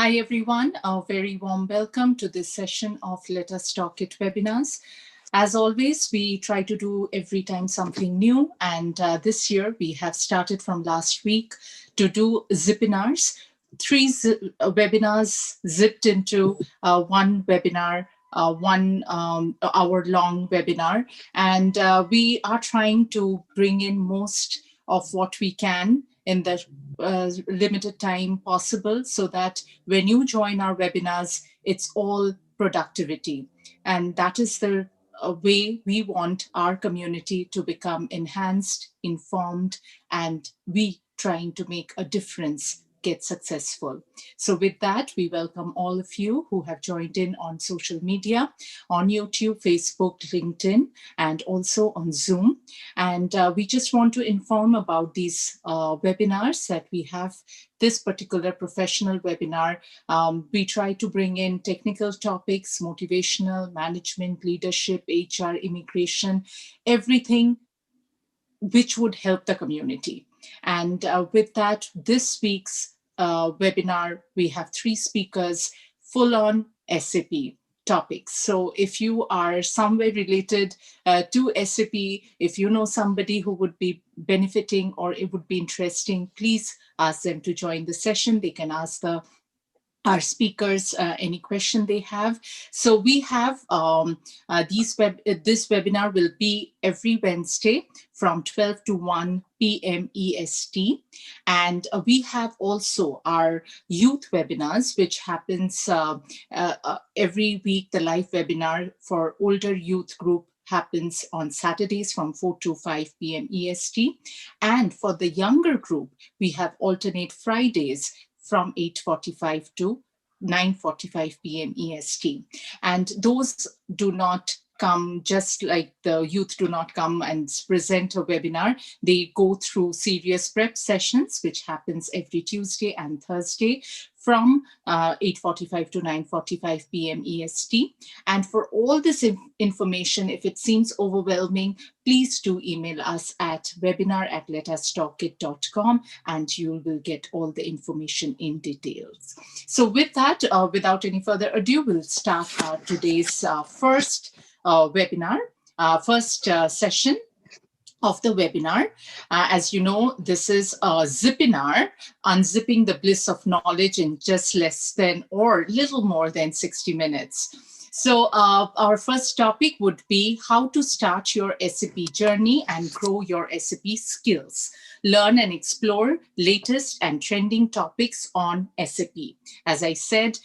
Hi, everyone. A very warm welcome to this session of Let Us Talk It Webinars. As always, we try to do every time something new. And this year, we have started from last week to do ZIPINARs, webinars zipped into one webinar, 1 hour-long webinar. And we are trying to bring in most of what we can in the limited time possible, so that when you join our webinars, it's all productivity. And that is the way we want our community to become enhanced, informed, and we trying to make a difference get successful. So with that, we welcome all of you who have joined in on social media, on YouTube, Facebook, LinkedIn, and also on Zoom. And we just want to inform about these webinars that we have. This particular professional webinar, we try to bring in technical topics, motivational, management, leadership, HR, immigration, everything which would help the community. And with that, this week's webinar, we have 3 speakers, full on SAP topics. So if you are somewhere related to SAP, if you know somebody who would be benefiting or it would be interesting, please ask them to join the session. They can ask our speakers any question they have. So we have this webinar will be every Wednesday from 12 to 1 p.m. EST. And we have also our youth webinars, which happens every week. The live webinar for older youth group happens on Saturdays from 4 to 5 p.m. EST. And for the younger group, we have alternate Fridays from 8:45 to 9:45 p.m. EST. And those do not come just like the youth do not come and present a webinar. They go through serious prep sessions, which happens every Tuesday and Thursday from 8:45 to 9:45 p.m. EST. And for all this information, if it seems overwhelming, please do email us at webinar@letustalkit.com and you will get all the information in details. So with that, without any further ado, we'll start today's first webinar, first session of the webinar. As you know, this is a ZIPINAR, unzipping the bliss of knowledge in just less than or little more than 60 minutes. So our first topic would be how to start your SAP journey and grow your SAP skills. Learn and explore latest and trending topics on SAP. As I said,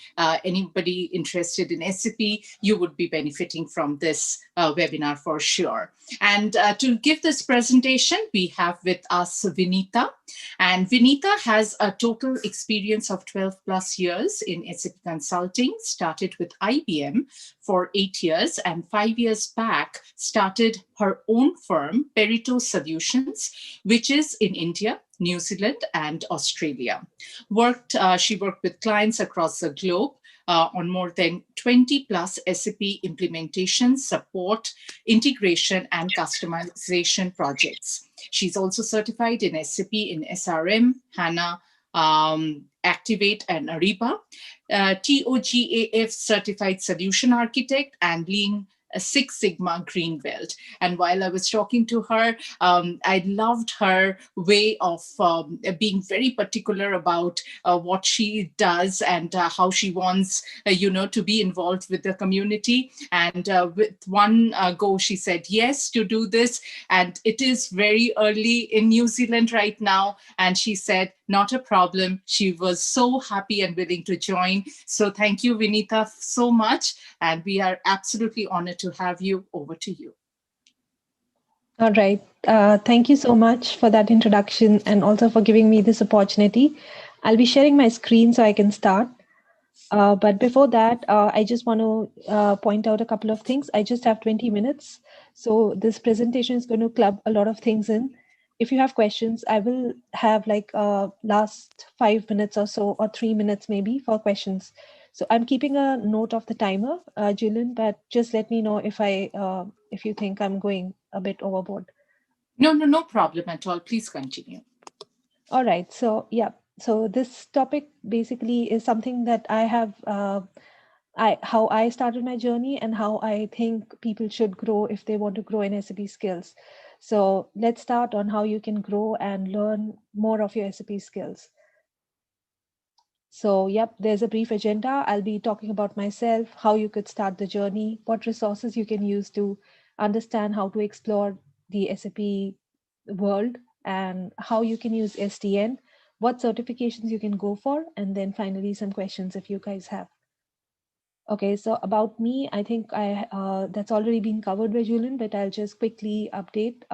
anybody interested in SAP, you would be benefiting from this webinar for sure. And to give this presentation, we have with us VINITA. And VINITA has a total experience of 12 plus years in SAP consulting, started with IBM for 8 years, and 5 years back started her own firm, Perito Solutions, which is in India, New Zealand, and Australia. She worked with clients across the globe on more than 20 plus SAP implementation, support, integration, and customization projects. She's also certified in SAP in SRM, HANA, Activate, and Ariba, TOGAF certified solution architect, and Lean Six Sigma Green Belt. And while I was talking to her, I loved her way of being very particular about what she does and how she wants, to be involved with the community. And with one go, she said yes to do this. And it is very early in New Zealand right now. And she said, not a problem. She was so happy and willing to join. So thank you, VINITA, so much. And we are absolutely honored to have you. Over to you. All right. Thank you so much for that introduction and also for giving me this opportunity. I'll be sharing my screen so I can start. But before that, I just want to point out a couple of things. I just have 20 minutes. So this presentation is going to club a lot of things in. If you have questions, I will have like last 5 minutes or so, or 3 minutes maybe for questions. So I'm keeping a note of the timer, Julian, but just let me know if you think I'm going a bit overboard. No problem at all. Please continue. All right. So yeah, So this topic basically is something that I have, how I started my journey and how I think people should grow if they want to grow in SAP skills. So let's start on how you can grow and learn more of your SAP skills. So, yep, there's a brief agenda. I'll be talking about myself, how you could start the journey, what resources you can use to understand how to explore the SAP world, and how you can use SDN, what certifications you can go for, and then finally some questions if you guys have. Okay, so about me, I think that's already been covered by Julian, but I'll just quickly update.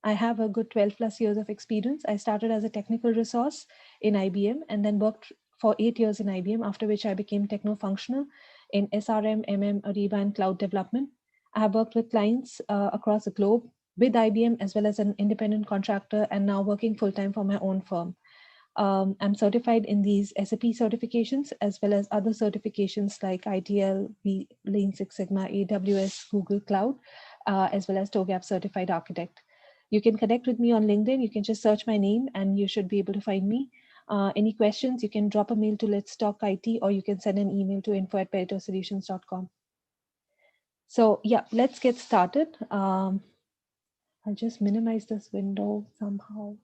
I have a good 12 plus years of experience. I started as a technical resource in IBM and then worked for 8 years in IBM, after which I became techno-functional in SRM, MM, Ariba, and cloud development. I have worked with clients across the globe with IBM as well as an independent contractor, and now working full-time for my own firm. I'm certified in these SAP certifications as well as other certifications like ITL, Lean Six Sigma, AWS, Google Cloud, as well as TOGAF Certified Architect. You can connect with me on LinkedIn. You can just search my name and you should be able to find me. Any questions, you can drop a mail to Let's Talk IT, or you can send an email to info@peritosolutions.com. So yeah, let's get started. I'll just minimize this window somehow.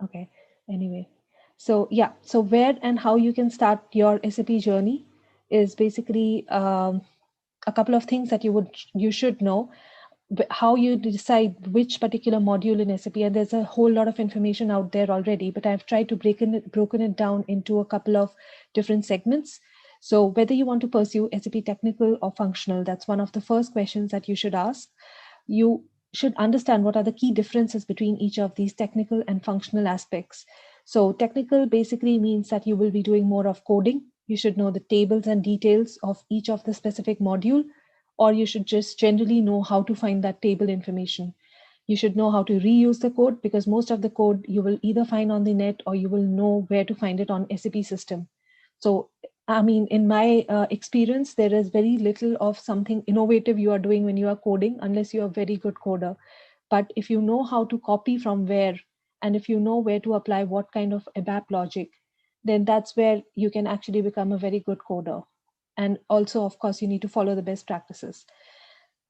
Okay, anyway. So yeah, so where and how you can start your SAP journey is basically a couple of things that you should know. How you decide which particular module in SAP, and there's a whole lot of information out there already, but I've tried to broken it down into a couple of different segments. So whether you want to pursue SAP technical or functional, that's one of the first questions that you should ask. You should understand what are the key differences between each of these technical and functional aspects. So technical basically means that you will be doing more of coding. You should know the tables and details of each of the specific module, or you should just generally know how to find that table information. You should know how to reuse the code, because most of the code you will either find on the net or you will know where to find it on SAP system. So, I mean, in my experience, there is very little of something innovative you are doing when you are coding, unless you are a very good coder. But if you know how to copy from where, and if you know where to apply what kind of ABAP logic, then that's where you can actually become a very good coder. And also, of course, you need to follow the best practices.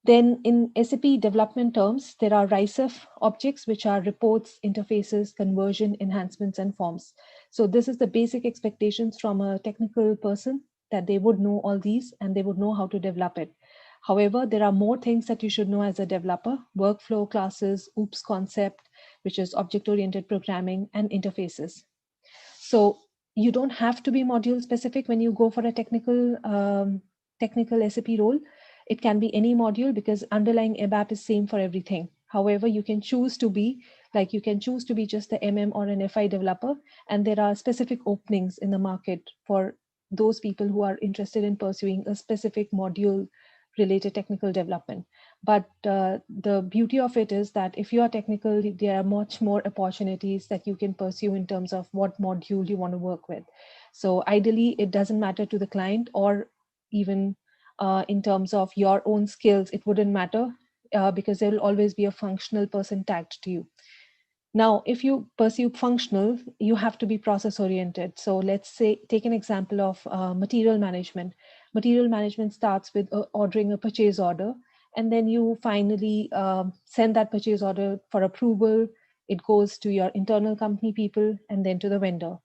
Then in SAP development terms, there are RISEF objects, which are reports, interfaces, conversion, enhancements, and forms. So this is the basic expectations from a technical person, that they would know all these and they would know how to develop it. However, there are more things that you should know as a developer: workflow, classes, OOPS concept, which is object-oriented programming, and interfaces. So you don't have to be module specific when you go for a technical SAP role. It can be any module, because underlying ABAP is same for everything. However, you can choose to be you can choose to be just the MM or an FI developer, and there are specific openings in the market for those people who are interested in pursuing a specific module related technical development. But the beauty of it is that if you are technical, there are much more opportunities that you can pursue in terms of what module you want to work with. So ideally, it doesn't matter to the client, or even in terms of your own skills, it wouldn't matter, because there will always be a functional person tagged to you. Now, if you pursue functional, you have to be process oriented. So let's say, take an example of material management. Material management starts with ordering a purchase order, and then you finally send that purchase order for approval. It goes to your internal company people and then to the vendor.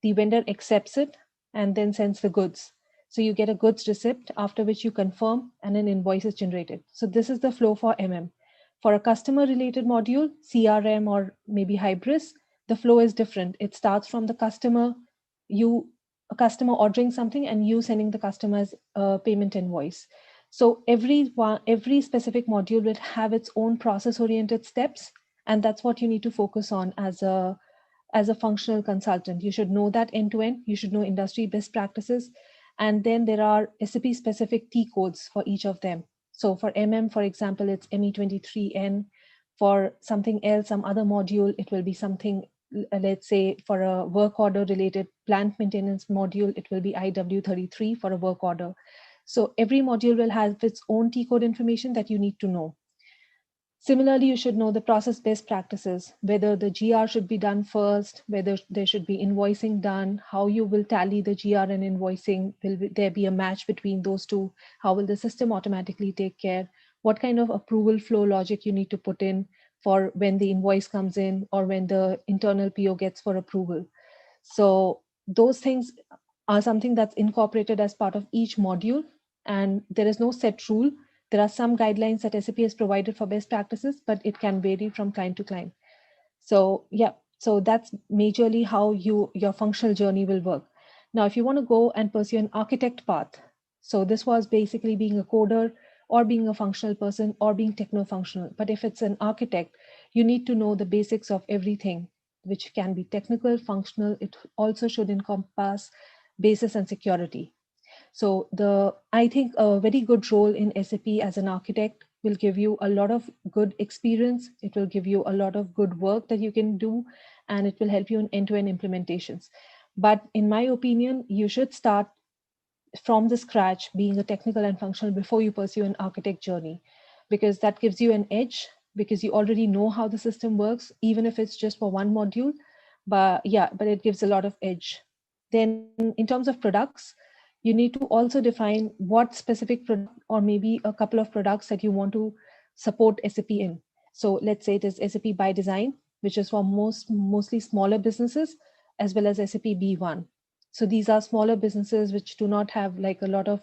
The vendor accepts it and then sends the goods. So you get a goods receipt, after which you confirm and an invoice is generated. So this is the flow for MM. For a customer related module, CRM or maybe Hybris, the flow is different. It starts from the customer, a customer ordering something and you sending the customer's payment invoice. So every specific module will have its own process oriented steps, and that's what you need to focus on as a functional consultant. You should know that end to end. You should know industry best practices, and then there are SAP specific T codes for each of them. So for MM, for example, it's ME23N. For something else, some other module, it will be something, let's say for a work order related plant maintenance module, it will be IW33 for a work order. So every module will have its own T code information that you need to know. Similarly, you should know the process best practices, whether the GR should be done first, whether there should be invoicing done, how you will tally the GR and invoicing, will there be a match between those two, how will the system automatically take care, what kind of approval flow logic you need to put in for when the invoice comes in or when the internal PO gets for approval. So those things are something that's incorporated as part of each module, and there is no set rule. There are some guidelines that SAP has provided for best practices, but it can vary from client to client. So yeah, so that's majorly how your functional journey will work. Now, if you want to go and pursue an architect path, so this was basically being a coder or being a functional person or being techno-functional. But if it's an architect, you need to know the basics of everything, which can be technical, functional. It also should encompass basis and security. So I think a very good role in SAP as an architect will give you a lot of good experience. It will give you a lot of good work that you can do, and it will help you in end-to-end implementations. But in my opinion, you should start from the scratch being a technical and functional before you pursue an architect journey, because that gives you an edge, because you already know how the system works, even if it's just for one module. But yeah, but it gives a lot of edge. Then in terms of products, you need to also define what specific product or maybe a couple of products that you want to support SAP in. So let's say it is SAP by design, which is for mostly smaller businesses, as well as SAP B1. So these are smaller businesses which do not have like a lot of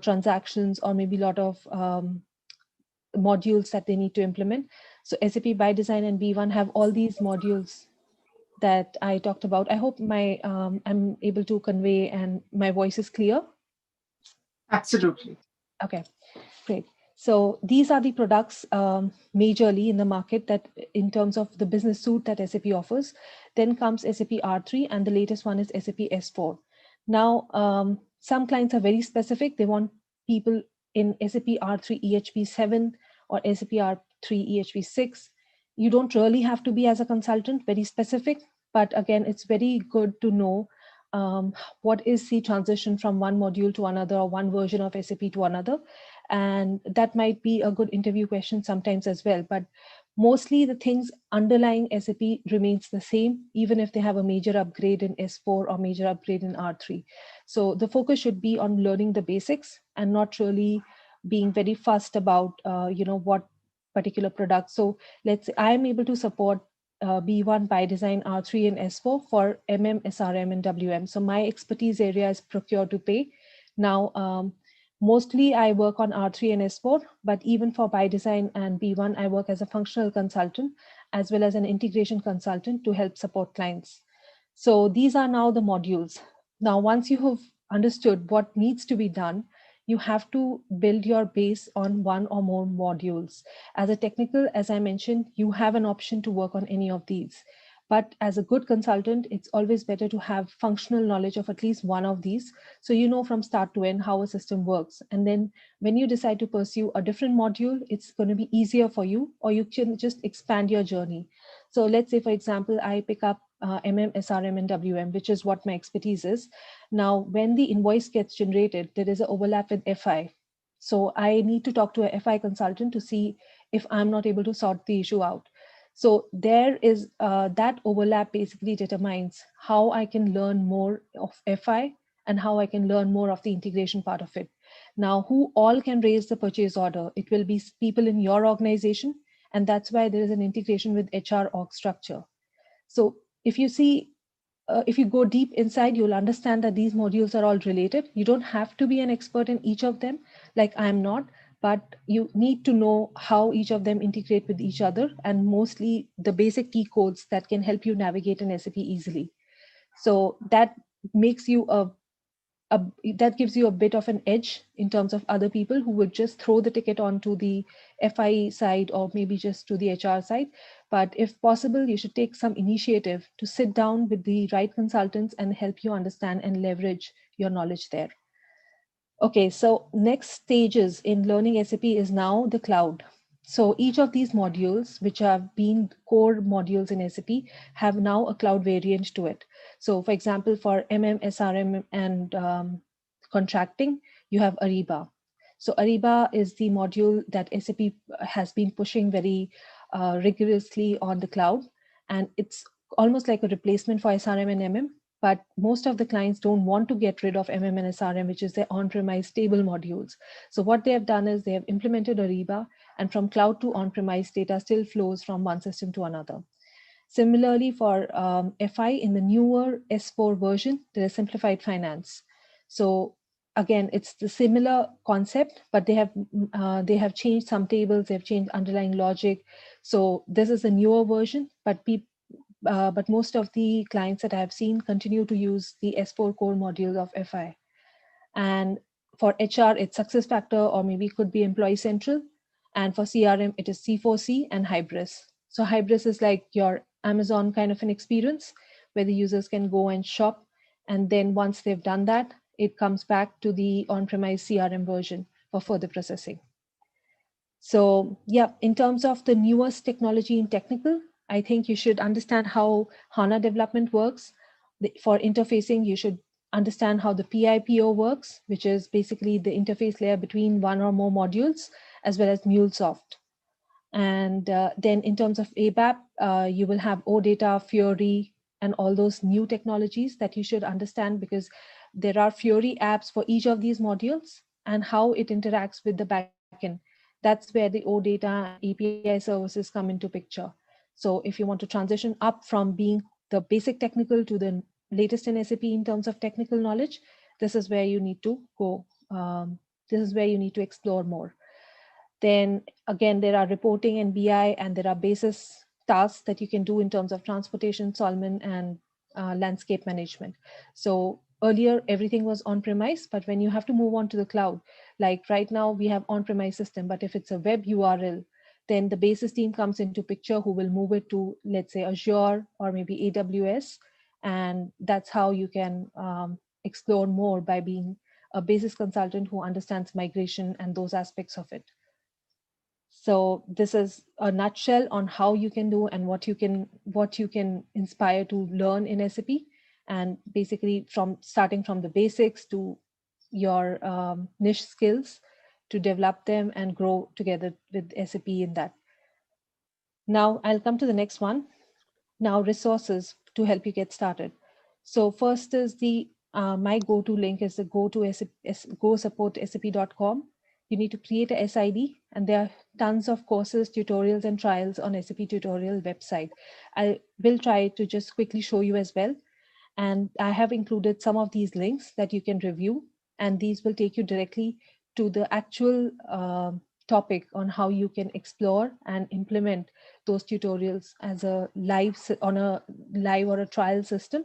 transactions or maybe a lot of modules that they need to implement. So SAP by design and B1 have all these modules that I talked about. I hope I'm able to convey and my voice is clear. Absolutely. Okay, great. So these are the products majorly in the market that in terms of the business suite that SAP offers. Then comes SAP R3 and the latest one is SAP S4. Now, some clients are very specific. They want people in SAP R3 EHP 7 or SAP R3 EHP 6. You don't really have to be as a consultant, very specific, but again, it's very good to know what is the transition from one module to another or one version of SAP to another. And that might be a good interview question sometimes as well. But mostly the things underlying SAP remains the same, even if they have a major upgrade in S4 or major upgrade in R3. So the focus should be on learning the basics and not really being very fussed about, what particular product. So let's say I'm able to support B1 by design R3 and S4 for MM, SRM, and WM. So my expertise area is procure to pay. Now, mostly I work on R3 and S4, but even for by design and B1, I work as a functional consultant as well as an integration consultant to help support clients. So these are now the modules. Now, once you have understood what needs to be done, you have to build your base on one or more modules. As a technical, as I mentioned, you have an option to work on any of these. But as a good consultant, it's always better to have functional knowledge of at least one of these. So you know from start to end how a system works. And then when you decide to pursue a different module, it's going to be easier for you, or you can just expand your journey. So let's say, for example, I pick up MM, SRM, and WM, which is what my expertise is. Now, when the invoice gets generated, there is an overlap with FI. So I need to talk to a FI consultant to see if I'm not able to sort the issue out. So there is that overlap basically determines how I can learn more of FI and how I can learn more of the integration part of it. Now, who all can raise the purchase order? It will be people in your organization. And that's why there is an integration with HR org structure. So if you see, if you go deep inside, you'll understand that these modules are all related. You don't have to be an expert in each of them, like I'm not, but you need to know how each of them integrate with each other, and mostly the basic key codes that can help you navigate an SAP easily. So that makes you that gives you a bit of an edge in terms of other people who would just throw the ticket onto the FI side or maybe just to the HR side. But if possible, you should take some initiative to sit down with the right consultants and help you understand and leverage your knowledge there. Okay, so next stages in learning SAP is now the cloud. So each of these modules, which have been core modules in SAP, have now a cloud variant to it. So for example, for MM, SRM, and contracting, you have Ariba. So Ariba is the module that SAP has been pushing very rigorously on the cloud, and it's almost like a replacement for SRM and MM. But most of the clients don't want to get rid of MM and SRM, which is their on-premise stable modules. So what they have done is they have implemented Ariba, and from cloud to on-premise, data still flows from one system to another. Similarly, for FI in the newer S4 version, there is simplified finance. So again, it's the similar concept, but they have changed some tables, they've changed underlying logic. So this is a newer version, but most of the clients that I've seen continue to use the S4 core module of FI. And for HR, it's Success Factor, or maybe it could be Employee Central. And for CRM, it is C4C and Hybris. So Hybris is like your Amazon kind of an experience where the users can go and shop. And then once they've done that, it comes back to the on-premise CRM version for further processing. So yeah, in terms of the newest technology in technical, I think you should understand how HANA development works. For interfacing, you should understand how the PIPO works, which is basically the interface layer between one or more modules, as well as MuleSoft. And then in terms of ABAP, you will have OData, Fiori, and all those new technologies that you should understand, because there are Fiori apps for each of these modules and how it interacts with the backend. That's where the OData and API services come into picture. So if you want to transition up from being the basic technical to the latest in SAP in terms of technical knowledge, this is where you need to go. This is where you need to explore more. Then again, there are reporting and BI, and there are basis tasks that you can do in terms of transportation, Solomon, and landscape management. So earlier, everything was on-premise, but when you have to move on to the cloud, like right now we have on-premise system, but if it's a web URL, then the basis team comes into picture who will move it to, let's say, Azure or maybe AWS. And that's how you can explore more, by being a basis consultant who understands migration and those aspects of it. So this is a nutshell on how you can do and what you can inspire to learn in SAP, and basically from starting from the basics to your niche skills, to develop them and grow together with SAP in that. Now I'll come to the next one. Now, resources to help you get started. So first is the my go-to link is the go support sap.com. You need to create a SID, and there are tons of courses, tutorials, and trials on SAP tutorial website. I will try to just quickly show you as well. And I have included some of these links that you can review, and these will take you directly to the actual topic on how you can explore and implement those tutorials as a on a live or a trial system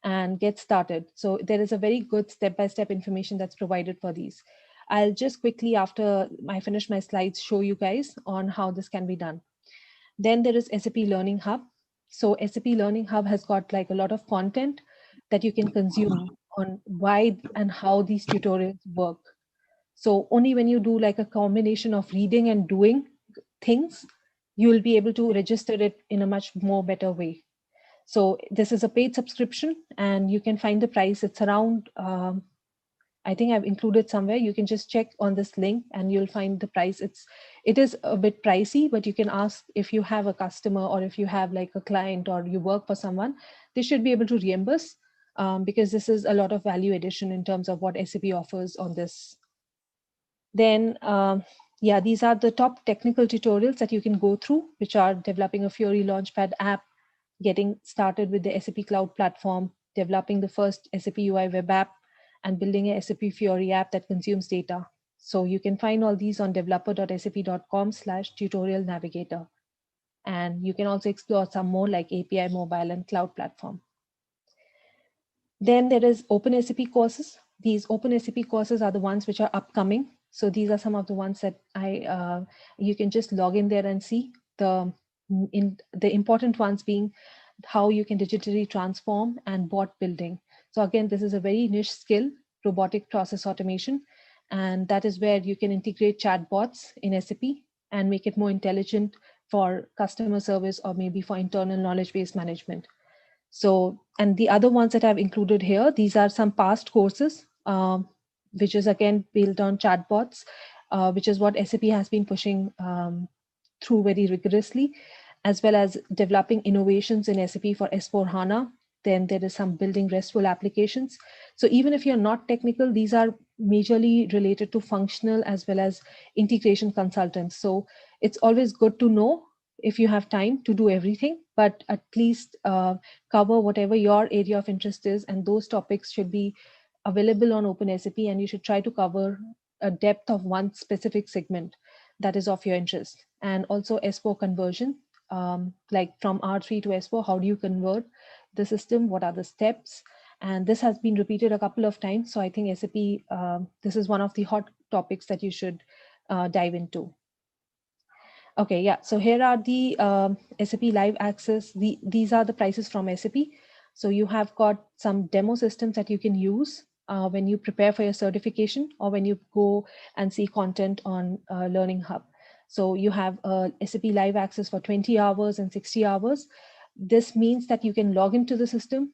and get started. So there is a very good step-by-step information that's provided for these. I'll just quickly, after I finish my slides, show you guys on how this can be done. Then there is SAP Learning Hub. So SAP Learning Hub has got like a lot of content that you can consume on why and how these tutorials work. So only when you do like a combination of reading and doing things, you will be able to register it in a much more better way. So this is a paid subscription, and you can find the price. It's around, I think I've included somewhere. You can just check on this link and you'll find the price. It is a bit pricey, but you can ask if you have a customer or if you have like a client or you work for someone, they should be able to reimburse, because this is a lot of value addition in terms of what SAP offers on this. Then, yeah, these are the top technical tutorials that you can go through, which are developing a Fiori Launchpad app, getting started with the SAP Cloud Platform, developing the first SAP UI web app, and building a SAP Fiori app that consumes data. So you can find all these on developer.sap.com/tutorial navigator. And you can also explore some more like API Mobile and Cloud Platform. Then there is Open SAP courses. These Open SAP courses are the ones which are upcoming. So these are some of the ones that you can just log in there and see. The important ones being how you can digitally transform and bot building. So again, this is a very niche skill, robotic process automation. And that is where you can integrate chatbots in SAP and make it more intelligent for customer service or maybe for internal knowledge-based management. So, and the other ones that I've included here, these are some past courses. which is again built on chatbots, which is what SAP has been pushing through very rigorously, as well as developing innovations in SAP for S/4HANA. Then there is some building RESTful applications. So even if you're not technical, these are majorly related to functional as well as integration consultants. So it's always good to know if you have time to do everything, but at least cover whatever your area of interest is, and those topics should be available on OpenSAP, and you should try to cover a depth of one specific segment that is of your interest. And also S4 conversion, like from R3 to S4, how do you convert the system? What are the steps? And this has been repeated a couple of times. So I think SAP, this is one of the hot topics that you should dive into. Okay, yeah. So here are the SAP Live Access. These are the prices from SAP. So you have got some demo systems that you can use when you prepare for your certification or when you go and see content on Learning Hub. So you have SAP Live Access for 20 hours and 60 hours. This means that you can log into the system,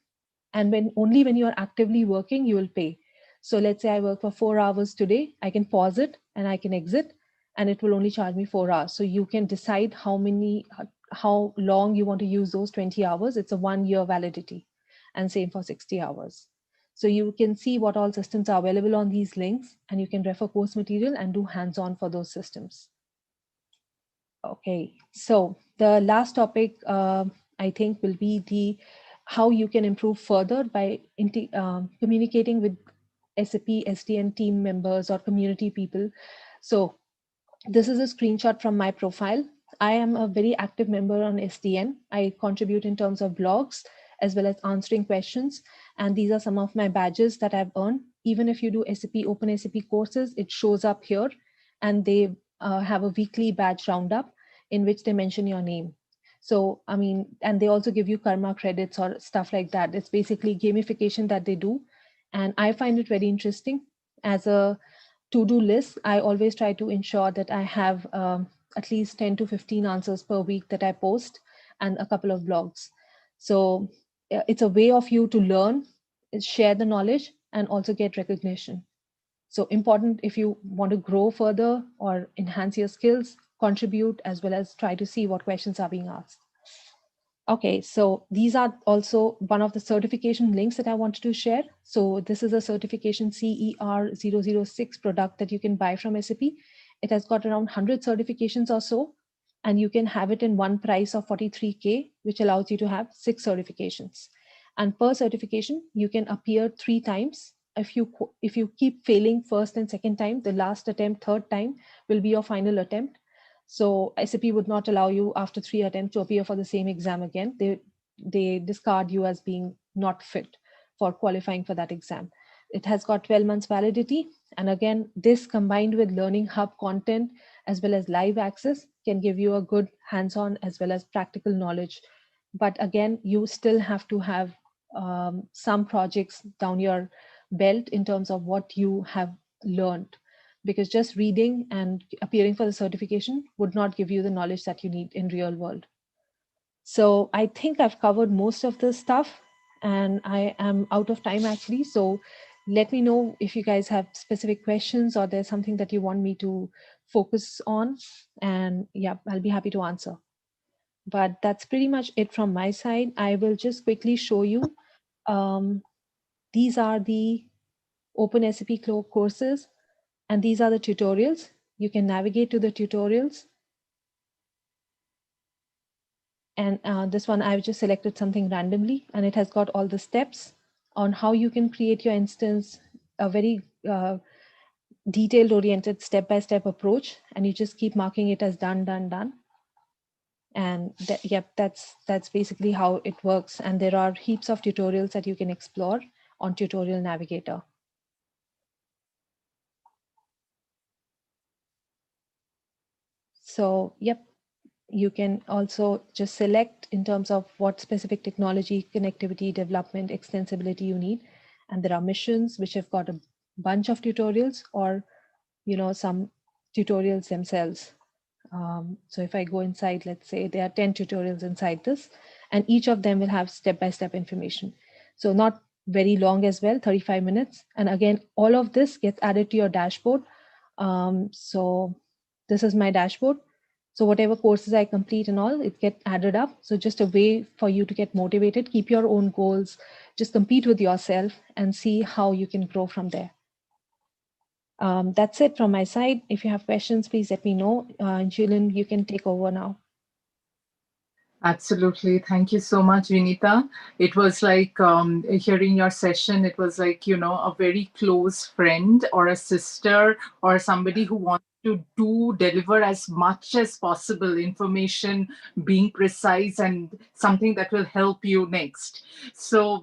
and only when you are actively working, you will pay. So let's say I work for 4 hours today, I can pause it and I can exit, and it will only charge me 4 hours. So you can decide how long you want to use those 20 hours. It's a 1-year validity, and same for 60 hours. So you can see what all systems are available on these links, and you can refer course material and do hands-on for those systems. Okay, so the last topic I think will be how you can improve further by communicating with SAP SDN team members or community people. So this is a screenshot from my profile. I am a very active member on SDN. I contribute in terms of blogs as well as answering questions. And these are some of my badges that I've earned. Even if you do SAP Open SAP courses, it shows up here. And they have a weekly badge roundup in which they mention your name. So, I mean, and they also give you karma credits or stuff like that. It's basically gamification that they do. And I find it very interesting. As a to-do list, I always try to ensure that I have at least 10 to 15 answers per week that I post, and a couple of blogs. So it's a way of you to learn, share the knowledge, and also get recognition. So important if you want to grow further or enhance your skills, contribute, as well as try to see what questions are being asked. Okay, so these are also one of the certification links that I wanted to share. So this is a certification CER006 product that you can buy from SAP. It has got around 100 certifications or so, and you can have it in one price of 43K, which allows you to have 6 certifications. And per certification, you can appear 3 times. If you keep failing first and second time, the last attempt, third time will be your final attempt. So SAP would not allow you after 3 attempts to appear for the same exam again. They discard you as being not fit for qualifying for that exam. It has got 12 months validity. And again, this combined with Learning Hub content as well as live access can give you a good hands-on as well as practical knowledge. But again, you still have to have some projects down your belt in terms of what you have learned, because just reading and appearing for the certification would not give you the knowledge that you need in real world. So I think I've covered most of this stuff, and I am out of time actually. So let me know if you guys have specific questions or there's something that you want me to focus on, and yeah, I'll be happy to answer. But that's pretty much it from my side. I will just quickly show you. These are the Open SAP courses, and these are the tutorials. You can navigate to the tutorials. And this one, I've just selected something randomly, and it has got all the steps on how you can create your instance, a very detailed oriented step-by-step approach. And you just keep marking it as done, done, done. And yep, that's basically how it works. And there are heaps of tutorials that you can explore on Tutorial Navigator. So, yep, you can also just select in terms of what specific technology, connectivity, development, extensibility you need. And there are missions which have got a bunch of tutorials, or, some tutorials themselves. So if I go inside, let's say there are 10 tutorials inside this, and each of them will have step-by-step information. So not very long as well, 35 minutes. And again, all of this gets added to your dashboard. So this is my dashboard. So whatever courses I complete and all, it gets added up. So just a way for you to get motivated, keep your own goals, just compete with yourself and see how you can grow from there. That's it from my side. If you have questions, please let me know. Julian, you can take over now. Absolutely. Thank you so much, Vinita. It was like hearing your session. It was like, you know, a very close friend or a sister or somebody who wants to deliver as much as possible information, being precise and something that will help you next. So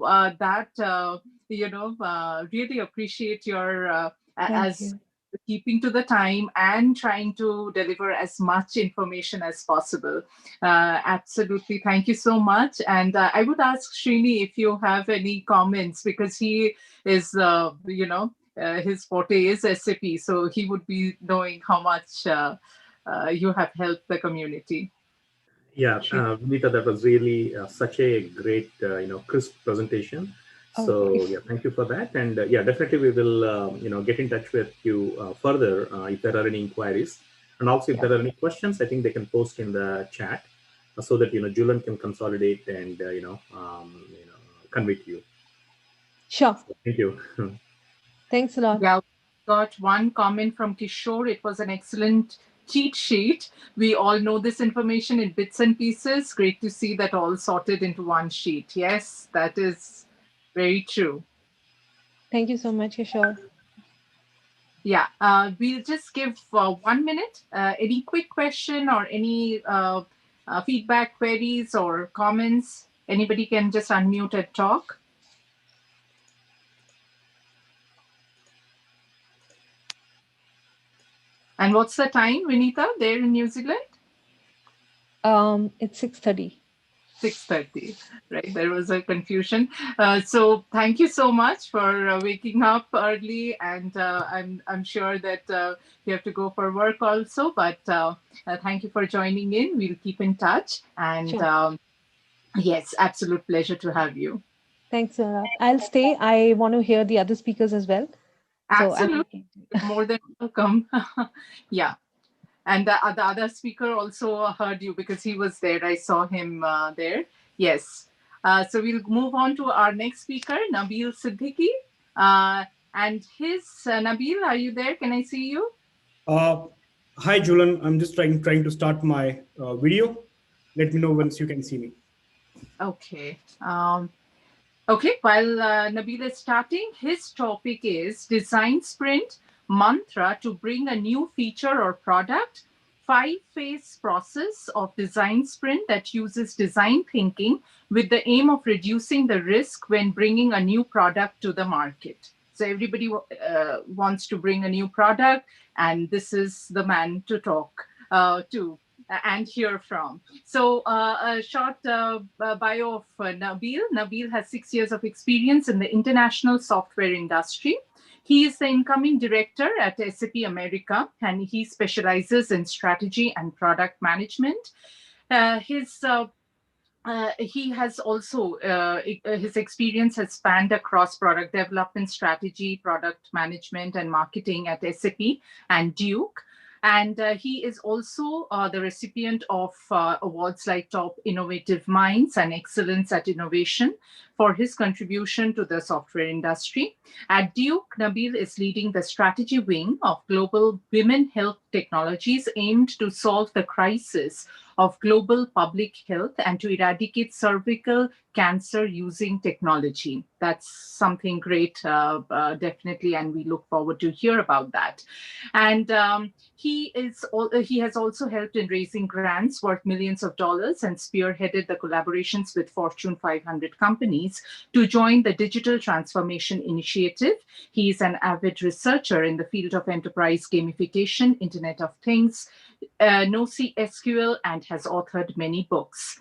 really appreciate your Thank as you. keeping to the time and trying to deliver as much information as possible. Absolutely. Thank you so much. And I would ask Srini if you have any comments, because he is, his forte is SAP. So he would be knowing how much you have helped the community. Yeah, Vinita, that was really such a great, crisp presentation. So Okay. yeah, thank you for that. And yeah, definitely we will, get in touch with you further if there are any inquiries. And also if Yeah. there are any questions, I think they can post in the chat so that, Julian can consolidate and, convey to you. Sure. So, thank you. Thanks a lot. Yeah, got one comment from Kishore. It was an excellent cheat sheet. We all know this information in bits and pieces. Great to see that all sorted into one sheet. Yes, that is very true. Thank you so much, Kishore. Yeah, we'll just give 1 minute. Any quick question or any feedback, queries, or comments? Anybody can just unmute and talk. And what's the time, Vinita, there in New Zealand? It's 6:30. 6:30, right? There was a confusion. So thank you so much for waking up early, and I'm sure that you have to go for work also. But thank you for joining in. We'll keep in touch, and Sure. yes, absolute pleasure to have you. Thanks a lot. I'll stay. I want to hear the other speakers as well. So I'm Absolutely, looking to more than welcome. Yeah. And the other speaker also heard you because he was there. I saw him there. Yes. So we'll move on to our next speaker, NABEEL Siddiqui. And NABEEL, are you there? Can I see you? Hi, Julian. I'm just trying to start my video. Let me know once you can see me. Okay. Okay, while Nabil is starting, his topic is Design Sprint Mantra to bring a new feature or product, 5-phase process of design sprint that uses design thinking with the aim of reducing the risk when bringing a new product to the market. So everybody wants to bring a new product, and this is the man to talk to and hear from. So a short bio of Nabil. Nabil has 6 years of experience in the international software industry. He is the incoming director at SAP America, and he specializes in strategy and product management. He has also his experience has spanned across product development, strategy, product management, and marketing at SAP and Duke. And he is also the recipient of awards like Top Innovative Minds and Excellence at Innovation for his contribution to the software industry. At Duke, Nabil is leading the strategy wing of global women health technologies aimed to solve the crisis of global public health and to eradicate cervical cancer using technology. That's something great, definitely, and we look forward to hear about that. And he has also helped in raising grants worth millions of dollars and spearheaded the collaborations with Fortune 500 companies to join the Digital Transformation Initiative. He is an avid researcher in the field of enterprise gamification, Internet of Things, NoSQL, and has authored many books.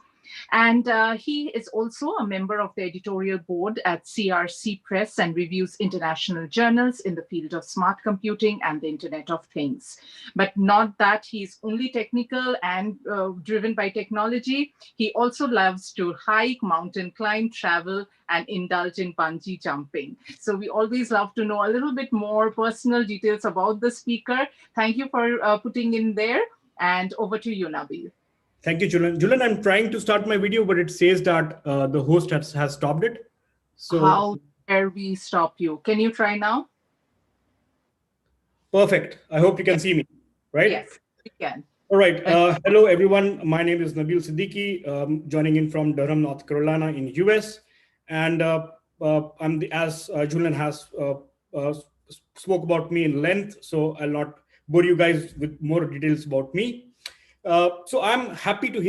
And he is also a member of the editorial board at CRC Press and reviews international journals in the field of smart computing and the Internet of Things. But not that he's only technical and driven by technology. He also loves to hike, mountain climb, travel, and indulge in bungee jumping. So we always love to know a little bit more personal details about the speaker. Thank you for putting in there. And over to you, Nabeel. Thank you, Julian. Julian, I'm trying to start my video, but it says that the host has stopped it. So how dare we stop you? Can you try now? Perfect. I hope you can see me, right? Yes, we can. All right. Hello, everyone. My name is Nabeel Siddiqui, joining in from Durham, North Carolina in US. And as Julian has spoke about me in length, so I'll not bore you guys with more details about me. So I'm happy to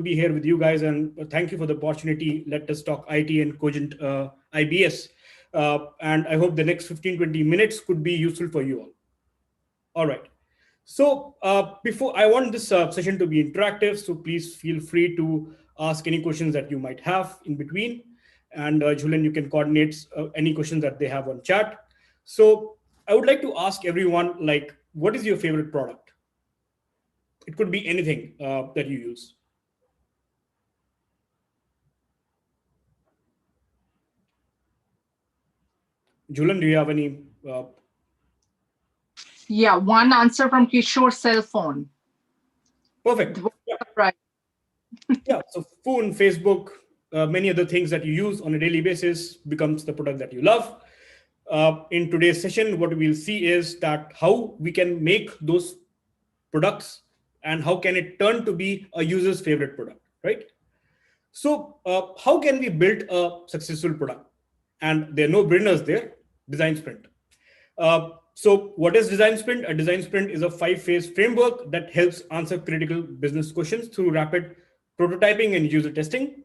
be here with you guys, and thank you for the opportunity. Let us talk IT and Cogent IBS. And I hope the next 15-20 minutes could be useful for you all. All right. So before I want this session to be interactive, so please feel free to ask any questions that you might have in between. And Julian, you can coordinate any questions that they have on chat. So I would like to ask everyone, like, what is your favorite product? It could be anything that you use. Julian, do you have any? Yeah, one answer from Kishore: cell phone. Perfect. Yeah. Right. Yeah, so phone, Facebook, many other things that you use on a daily basis becomes the product that you love. In today's session, what we'll see is that how we can make those products and how can it turn to be a user's favorite product, right? So how can we build a successful product? And there are no brainers there. Design sprint. So what is design sprint? A design sprint is a 5-phase framework that helps answer critical business questions through rapid prototyping and user testing.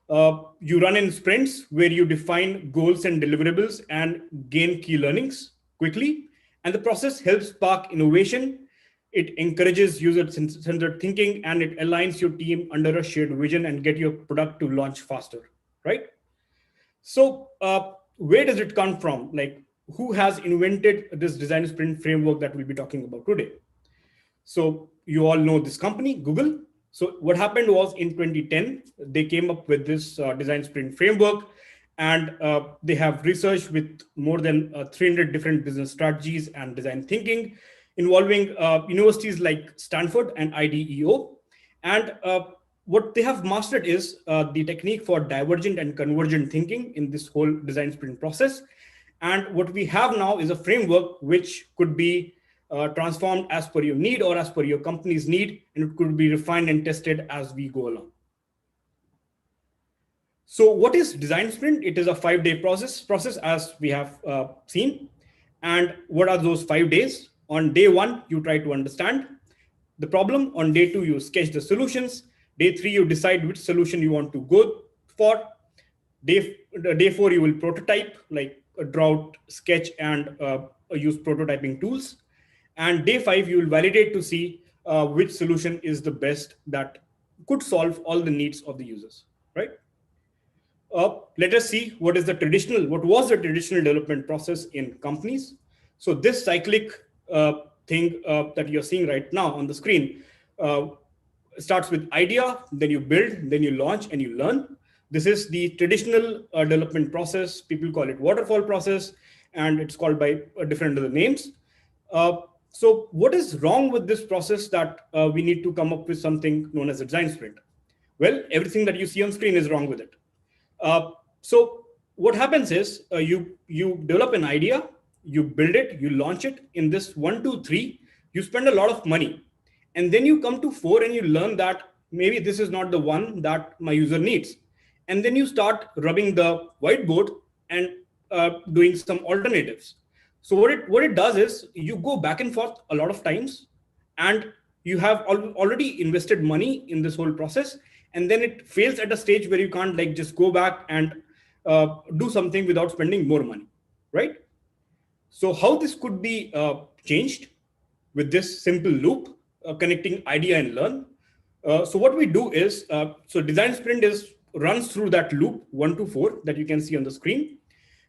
You run in sprints where you define goals and deliverables and gain key learnings quickly. And the process helps spark innovation. It encourages user-centered thinking, and it aligns your team under a shared vision and get your product to launch faster, right? So where does it come from? Like, who has invented this design sprint framework that we'll be talking about today? So you all know this company, Google. So what happened was in 2010, they came up with this design sprint framework, and they have researched with more than 300 different business strategies and design thinking involving universities like Stanford and IDEO. And what they have mastered is the technique for divergent and convergent thinking in this whole design sprint process. And what we have now is a framework which could be transformed as per your need or as per your company's need, and it could be refined and tested as we go along. So what is design sprint? It is a 5-day process as we have seen. And what are those 5 days? On day 1, you try to understand the problem. On day 2, you sketch the solutions. Day 3, you decide which solution you want to go for. Day 4, you will prototype, like draw out, sketch, and use prototyping tools. And day 5, you will validate to see which solution is the best that could solve all the needs of the users, right? Let us see what was the traditional development process in companies. So this cyclic thing that you're seeing right now on the screen starts with idea, then you build, then you launch, and you learn. This is the traditional development process. People call it waterfall process, and it's called by different other names. So what is wrong with this process that we need to come up with something known as a design sprint? Well, everything that you see on screen is wrong with it. So what happens is you develop an idea, you build it, you launch it. In this 1, 2, 3, you spend a lot of money. And then you come to 4 and you learn that maybe this is not the one that my user needs. And then you start rubbing the whiteboard and doing some alternatives. So what it does is you go back and forth a lot of times, and you have already invested money in this whole process, and then it fails at a stage where you can't like just go back and do something without spending more money, right? So how this could be changed with this simple loop connecting idea and learn? So what we do is, so design sprint runs through that loop 1 to 4 that you can see on the screen.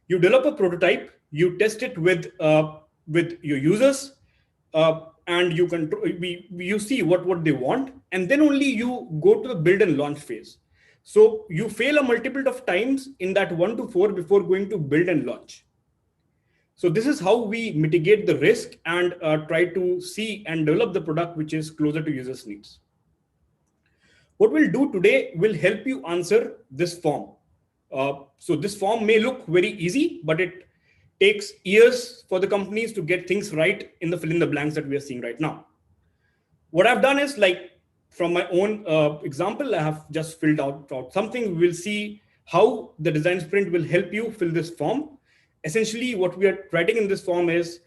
You develop a prototype, you test it with your users, and you see what they want, and then only you go to the build and launch phase. So you fail a multiple of times in that 1 to 4 before going to build and launch. So this is how we mitigate the risk and try to see and develop the product which is closer to users' needs. What we'll do today will help you answer this form. So this form may look very easy, but it takes years for the companies to get things right in the fill in the blanks that we are seeing right now. What I've done is, like, from my own example, I have just filled out something. We'll see how the design sprint will help you fill this form. Essentially, what we are writing in this form is,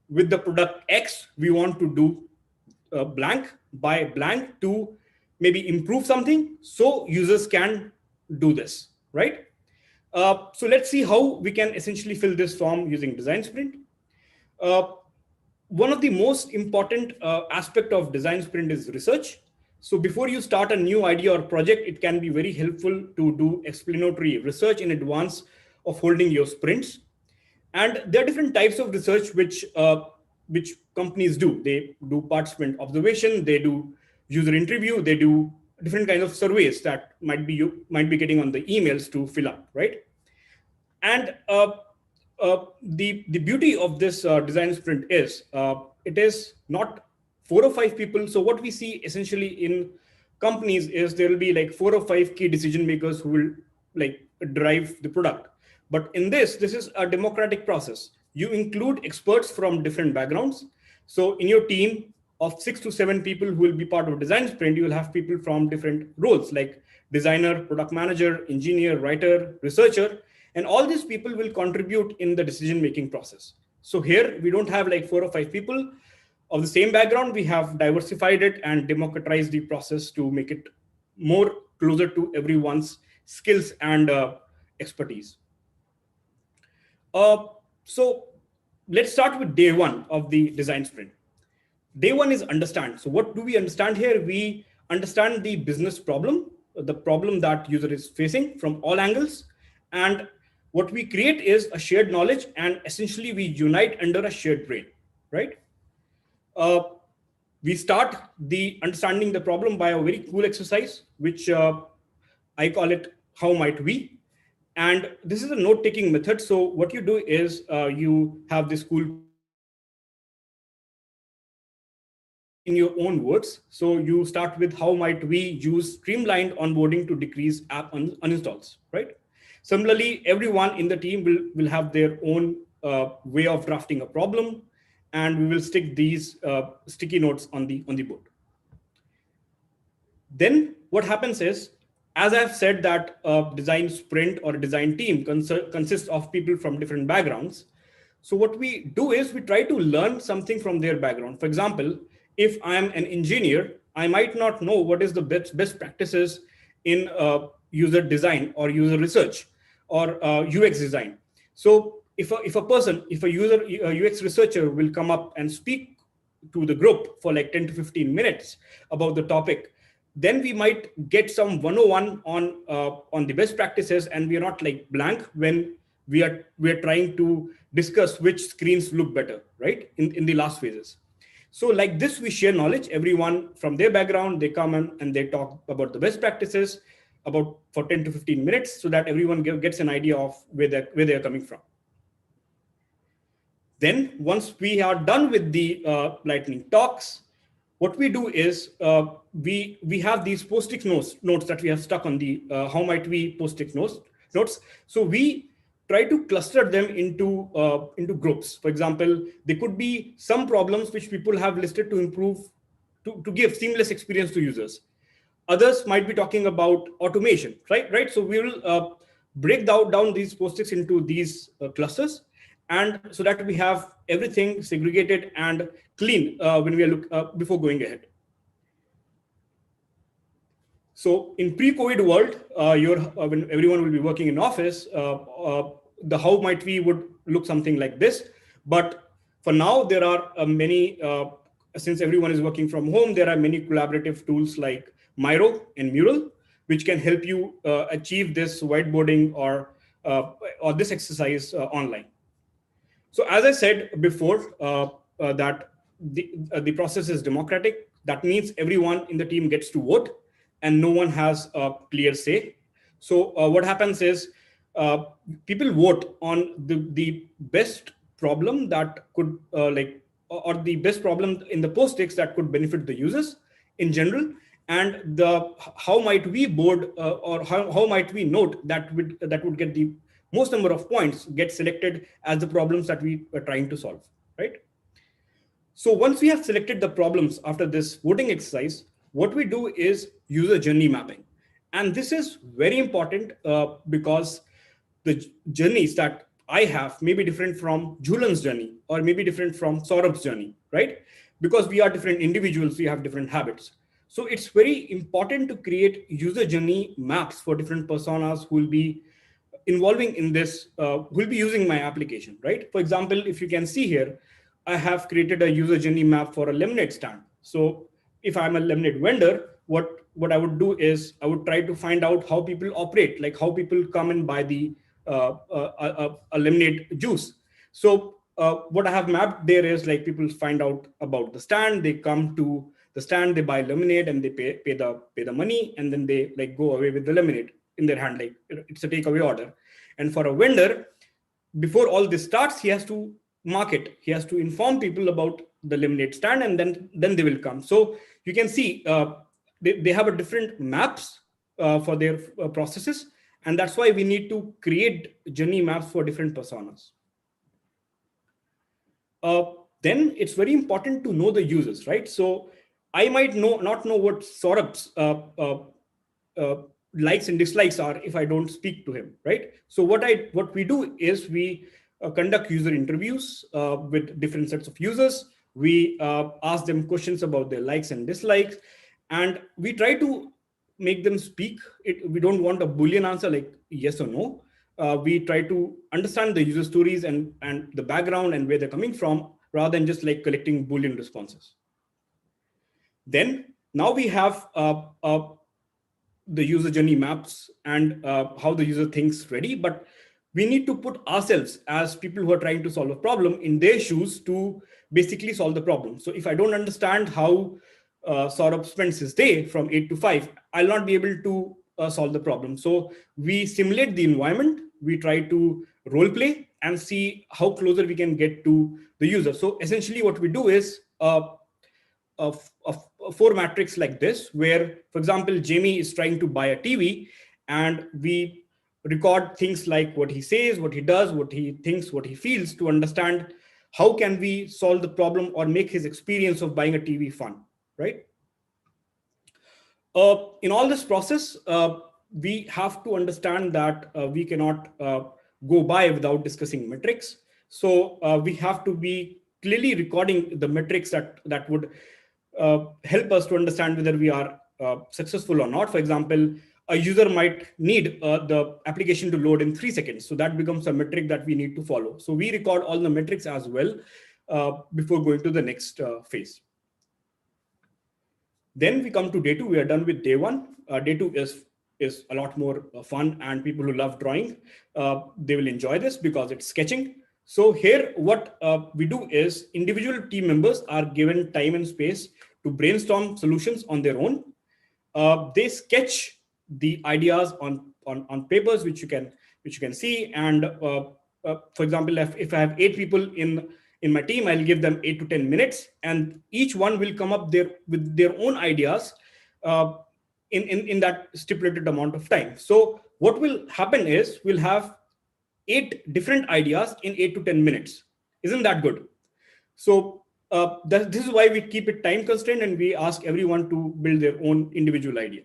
with the product X, we want to do blank by blank to maybe improve something so users can do this, right? So let's see how we can essentially fill this form using design sprint. One of the most important aspect of design sprint is research. So before you start a new idea or project, it can be very helpful to do explanatory research in advance of holding your sprints. And there are different types of research which companies do. They do participant observation, they do user interview, they do different kinds of surveys that you might be getting on the emails to fill up, right? And the beauty of this design sprint is it is not 4 or 5 people. So what we see essentially in companies is there will be like 4 or 5 key decision makers who will like drive the product. But in this is a democratic process. You include experts from different backgrounds. So in your team of 6 to 7 people who will be part of design sprint, you will have people from different roles like designer, product manager, engineer, writer, researcher, and all these people will contribute in the decision-making process. So here we don't have like 4 or 5 people of the same background. We have diversified it and democratized the process to make it more closer to everyone's skills and expertise. So let's start with day 1 of the design sprint. Day 1 is understand. So what do we understand here? We understand the business problem, the problem that user is facing from all angles. And what we create is a shared knowledge, and essentially we unite under a shared brain, right? We start the understanding the problem by a very cool exercise, which I call it, how might we? And this is a note-taking method. So what you do is you have this cool in your own words. So you start with, how might we use streamlined onboarding to decrease app uninstalls, right? Similarly, everyone in the team will have their own way of drafting a problem, and we will stick these sticky notes on the board. Then what happens is, as I've said, that a design sprint or a design team consists of people from different backgrounds. So what we do is we try to learn something from their background. For example, if I'm an engineer, I might not know what is the best practices in user design or user research or UX design. So if a user UX researcher will come up and speak to the group for like 10 to 15 minutes about the topic, then we might get some 101 on the best practices, and we are not like blank when we are trying to discuss which screens look better, right? In the last phases. So like this, we share knowledge. Everyone from their background, they come in and they talk about the best practices for 10 to 15 minutes, so that everyone gets an idea of where they're coming from. Then once we are done with the lightning talks, what we do is we have these post-it notes that we have stuck on the how might we post-it notes. So we try to cluster them into groups. For example, there could be some problems which people have listed to improve, to give seamless experience to users. Others might be talking about automation, right? So we will break down these post-its into these clusters, and so that we have everything segregated and clean when we are before going ahead. So in pre-COVID world, when everyone will be working in office, the how might we would look something like this. But for now, there are many, since everyone is working from home, there are many collaborative tools like Miro and Mural, which can help you achieve this whiteboarding or this exercise online. So as I said before, that the process is democratic. That means everyone in the team gets to vote and no one has a clear say. So what happens is people vote on the best problem that could or the best problem in the post-its that could benefit the users in general, and how might we board or how might we note that would get the most number of points get selected as the problems that we are trying to solve, right? So once we have selected the problems after this voting exercise, what we do is user journey mapping. And this is very important because the journeys that I have may be different from Julan's journey or maybe different from SAURABH's journey, right? Because we are different individuals, we have different habits. So it's very important to create user journey maps for different personas who will be involving in this, will be using my application, right? For example, if you can see here, I have created a user journey map for a lemonade stand. So if I'm a lemonade vendor, what I would do is I would try to find out how people operate, like how people come and buy the a lemonade juice. So what I have mapped there is like people find out about the stand, they come to the stand, they buy lemonade and they pay the money, and then they like go away with the lemonade in their hand, like it's a takeaway order. And for a vendor, before all this starts, he has to market, he has to inform people about the lemonade stand, and then they will come. So you can see they have a different maps for their processes, and that's why we need to create journey maps for different personas. Then it's very important to know the users, right? So I might not know what SAURABH's likes and dislikes are if I don't speak to him, right? So what we do is we conduct user interviews with different sets of users. We ask them questions about their likes and dislikes, and we try to make them speak. We don't want a Boolean answer like yes or no. We try to understand the user stories and the background and where they're coming from, rather than just like collecting Boolean responses. Then now we have the user journey maps and how the user thinks ready, but we need to put ourselves as people who are trying to solve a problem in their shoes to basically solve the problem. So if I don't understand how Saurabh spends his day from 8 to 5, I'll not be able to solve the problem. So we simulate the environment, we try to role play and see how closer we can get to the user. So essentially what we do is a 4 matrix like this, where, for example, Jamie is trying to buy a TV, and we record things like what he says, what he does, what he thinks, what he feels, to understand how can we solve the problem or make his experience of buying a TV fun, right? In all this process, we have to understand that we cannot go by without discussing metrics. So we have to be clearly recording the metrics that would help us to understand whether we are successful or not. For example, a user might need the application to load in 3 seconds. So that becomes a metric that we need to follow. So we record all the metrics as well before going to the next phase. Then we come to day 2. We are done with day 1. Day 2 is a lot more fun, and people who love drawing, they will enjoy this because it's sketching. So here, what we do is individual team members are given time and space to brainstorm solutions on their own. They sketch the ideas on papers, which you can see. And for example, if I have 8 people in my team, I'll give them 8 to 10 minutes, and each one will come up with their own ideas in that stipulated amount of time. So what will happen is we'll have 8 different ideas in 8 to 10 minutes. Isn't that good? So this is why we keep it time constrained, and we ask everyone to build their own individual idea.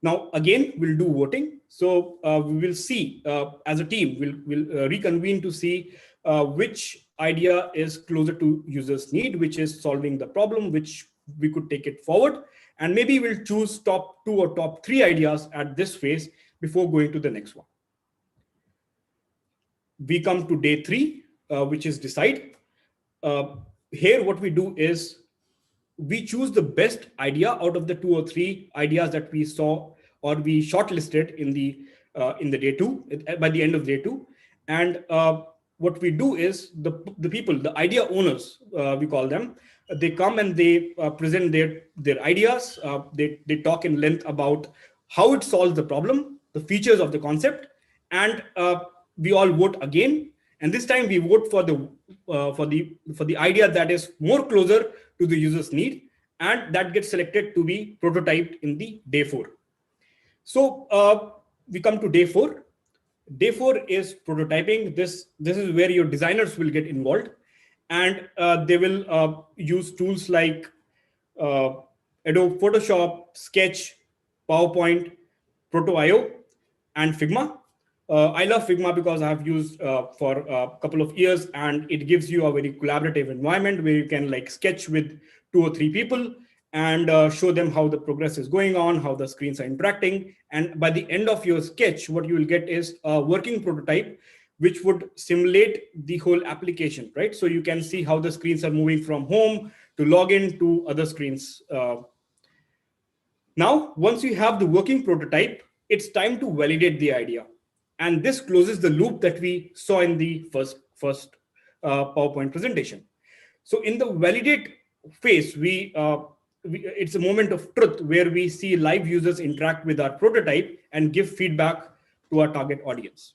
Now, again, we'll do voting. So we will see as a team, we'll reconvene to see which idea is closer to users' need, which is solving the problem, which we could take it forward. And maybe we'll choose top 2 or top 3 ideas at this phase before going to the next one. We come to day 3, which is decide. Here, what we do is we choose the best idea out of the 2 or 3 ideas that we saw or we shortlisted in the day 2, by the end of day 2. And what we do is the people, the idea owners, we call them, they come and they present their ideas. They talk in length about how it solves the problem, the features of the concept, and we all vote again. And this time we vote for the idea that is more closer to the user's need, and that gets selected to be prototyped in the day 4. So we come to day 4. Day 4 is prototyping. This is where your designers will get involved, and they will use tools like Adobe Photoshop, Sketch, PowerPoint, Proto.io, and Figma. I love Figma because I have used for a couple of years, and it gives you a very collaborative environment where you can like sketch with 2 or 3 people and show them how the progress is going on, how the screens are interacting. And by the end of your sketch, what you will get is a working prototype, which would simulate the whole application, right? So you can see how the screens are moving from home to login to other screens. Now, once you have the working prototype, it's time to validate the idea. And this closes the loop that we saw in the first PowerPoint presentation. So in the validate phase, it's a moment of truth where we see live users interact with our prototype and give feedback to our target audience.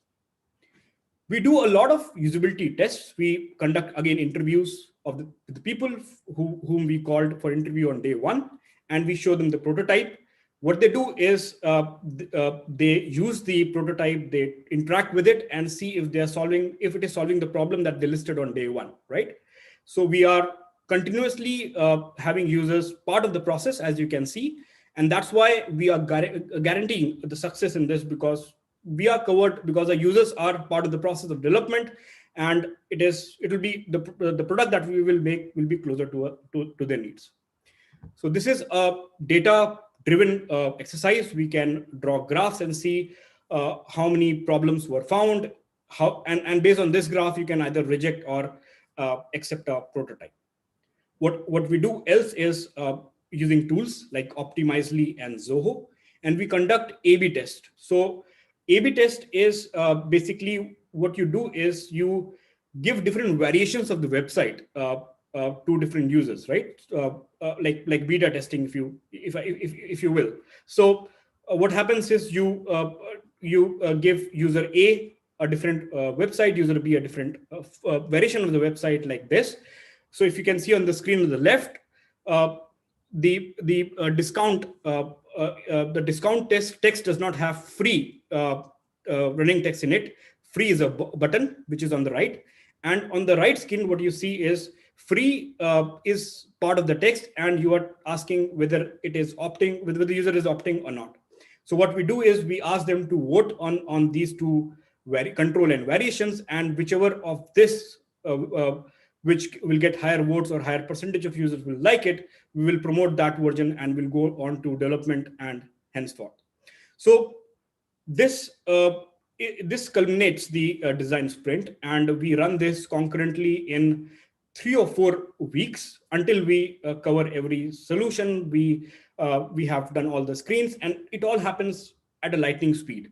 We do a lot of usability tests. We conduct, again, interviews of the people whom we called for interview on day 1, and we show them the prototype. What they do is they use the prototype, they interact with it and see if it is solving the problem that they listed on day 1, right? So we are continuously having users part of the process, as you can see, and that's why we are guaranteeing the success in this, because we are covered, because our users are part of the process of development, and it will be the product that we will make will be closer to their needs. So this is a data-driven exercise. We can draw graphs and see how many problems were found, and based on this graph, you can either reject or accept a prototype. What we do else is using tools like Optimizely and Zoho, and we conduct A/B test. So A/B test is basically what you do is you give different variations of the website to different users, right? Like beta testing, if you will. So what happens is you give user A different website, user B a different variation of the website, like this. So if you can see on the screen on the left, the discount text does not have free running text in it. Free is a button which is on the right, and on the right screen, what you see is free is part of the text, and you are asking whether it is opting, whether the user is opting or not. So what we do is we ask them to vote on these two control and variations, and whichever of this which will get higher votes or higher percentage of users will like it, we will promote that version and will go on to development and henceforth. So this culminates the design sprint, and we run this concurrently in 3 or 4 weeks until we cover every solution. We have done all the screens, and it all happens at a lightning speed.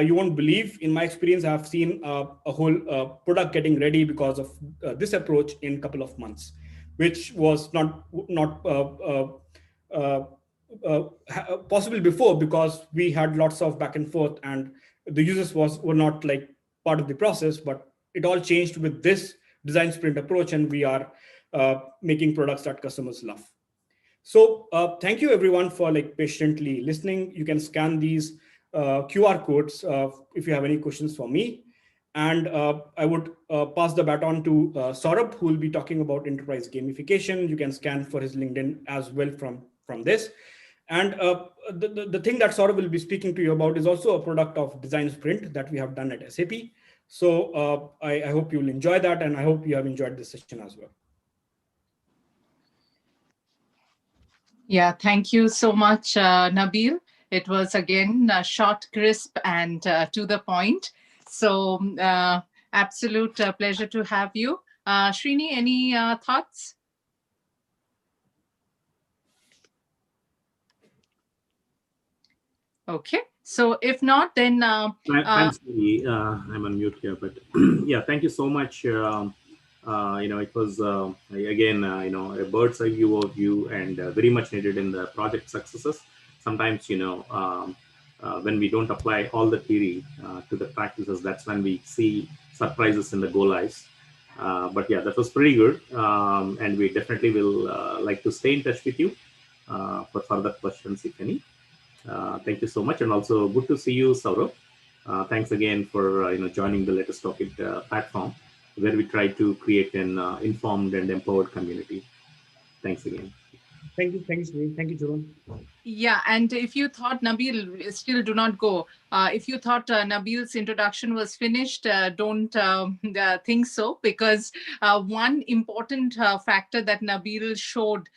You won't believe, in my experience, I have seen a whole product getting ready because of this approach in a couple of months, which was not possible before, because we had lots of back and forth and the users were not like part of the process. But it all changed with this design sprint approach, and we are making products that customers love. So thank you everyone for like patiently listening. You can scan these QR codes if you have any questions for me. And I would pass the baton to SAURABH, who will be talking about enterprise gamification. You can scan for his LinkedIn as well from this. And the thing that SAURABH will be speaking to you about is also a product of design sprint that we have done at SAP. So I hope you will enjoy that, and I hope you have enjoyed this session as well. Yeah, thank you so much, NABEEL. It was again short, crisp, and to the point. So absolute pleasure to have you. Srini, any thoughts? Okay. So if not, then I'm sorry, I'm on mute here, but yeah, thank you so much. It was again, a bird's eye view of you, and very much needed in the project successes. Sometimes, when we don't apply all the theory to the practices, that's when we see surprises in the go lives. But yeah, that was pretty good, and we definitely will like to stay in touch with you for further questions, if any. Thank you so much, and also good to see you, Saurabh. Thanks again for joining the Let Us Talk It platform, where we try to create an informed and empowered community. Thanks again. Thank you, Sunil. Thank you, Julian. Yeah, and if you thought Nabeel, still do not go. If you thought Nabeel's introduction was finished, don't think so, because one important factor that Nabeel showed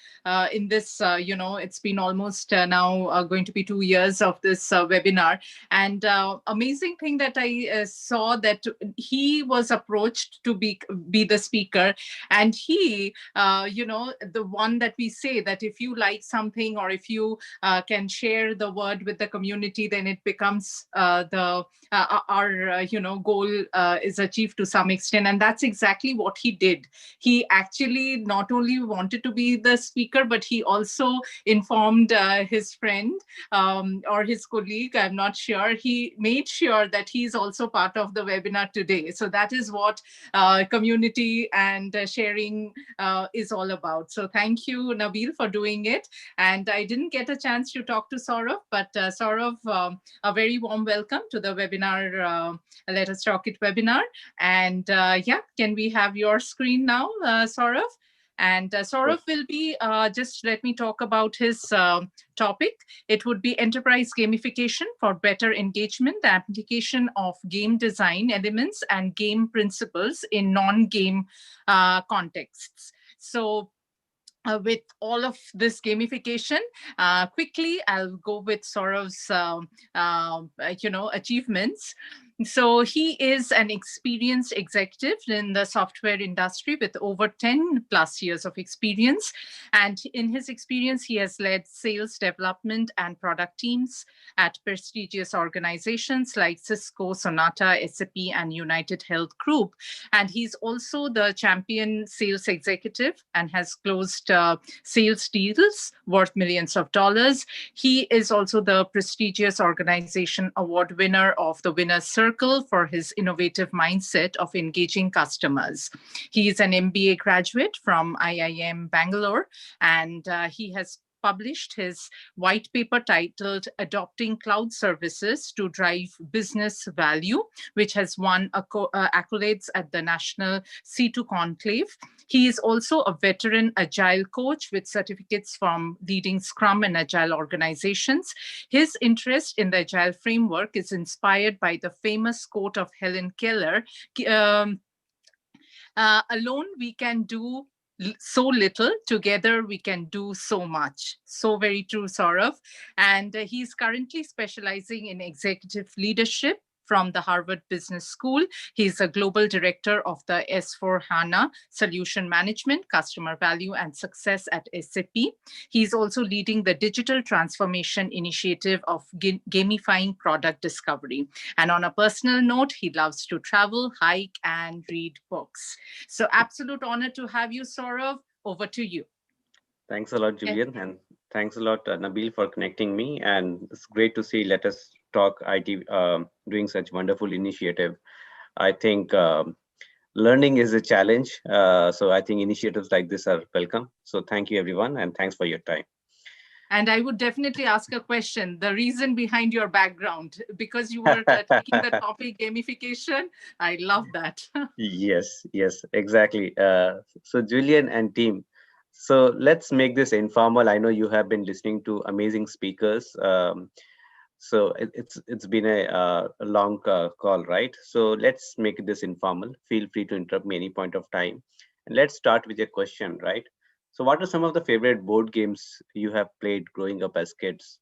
in this, it's been almost now going to be 2 years of this webinar. And amazing thing that I saw, that he was approached to be the speaker, and he, the one that we say that if you like something, or if you can share the word with the community, then it becomes our goal is achieved to some extent. And that's exactly what he did. He actually not only wanted to be the speaker, but he also informed his friend or his colleague, I'm not sure. He made sure that he's also part of the webinar today. So that is what community and sharing is all about. So thank you, Nabeel, for doing it. And I didn't get a chance to talk to Saurabh, but Saurabh, a very warm welcome to the webinar, Let Us Talk It webinar. And yeah, can we have your screen now, Saurabh? And Saurabh will be, just let me talk about his topic. It would be enterprise gamification for better engagement, the application of game design elements and game principles in non-game contexts. So with all of this gamification, quickly, I'll go with Saurav's, achievements. So he is an experienced executive in the software industry with over 10 plus years of experience. And in his experience, he has led sales development and product teams at prestigious organizations like Cisco, Sonata, SAP, and United Health Group. And he's also the champion sales executive and has closed sales deals worth millions of dollars. He is also the prestigious organization award winner of the Winner's Circle for his innovative mindset of engaging customers. He is an MBA graduate from IIM Bangalore, and he has published his white paper titled Adopting Cloud Services to Drive Business Value, which has won accolades at the National C2 Conclave. He is also a veteran Agile coach with certificates from leading Scrum and Agile organizations. His interest in the Agile framework is inspired by the famous quote of Helen Keller, alone we can do so little, together we can do so much. So very true, Saurabh. And he's currently specializing in executive leadership from the Harvard Business School. He's a global director of the S4HANA Solution Management, Customer Value and Success at SAP. He's also leading the digital transformation initiative of gamifying product discovery. And on a personal note, he loves to travel, hike, and read books. So absolute honor to have you, Saurabh. Over to you. Thanks a lot, Julian. And thanks a lot, Nabeel, for connecting me. And it's great to see Let Us Talk IT doing such wonderful initiative. I think learning is a challenge. So I think initiatives like this are welcome. So thank you, everyone. And thanks for your time. And I would definitely ask a question, the reason behind your background, because you were taking the topic gamification. I love that. Yes, exactly. So Julian and team, so let's make this informal. I know you have been listening to amazing speakers. So it's been a long call, right? So let's make this informal. Feel free to interrupt me any point of time. And let's start with your question, right? So what are some of the favorite board games you have played growing up as kids?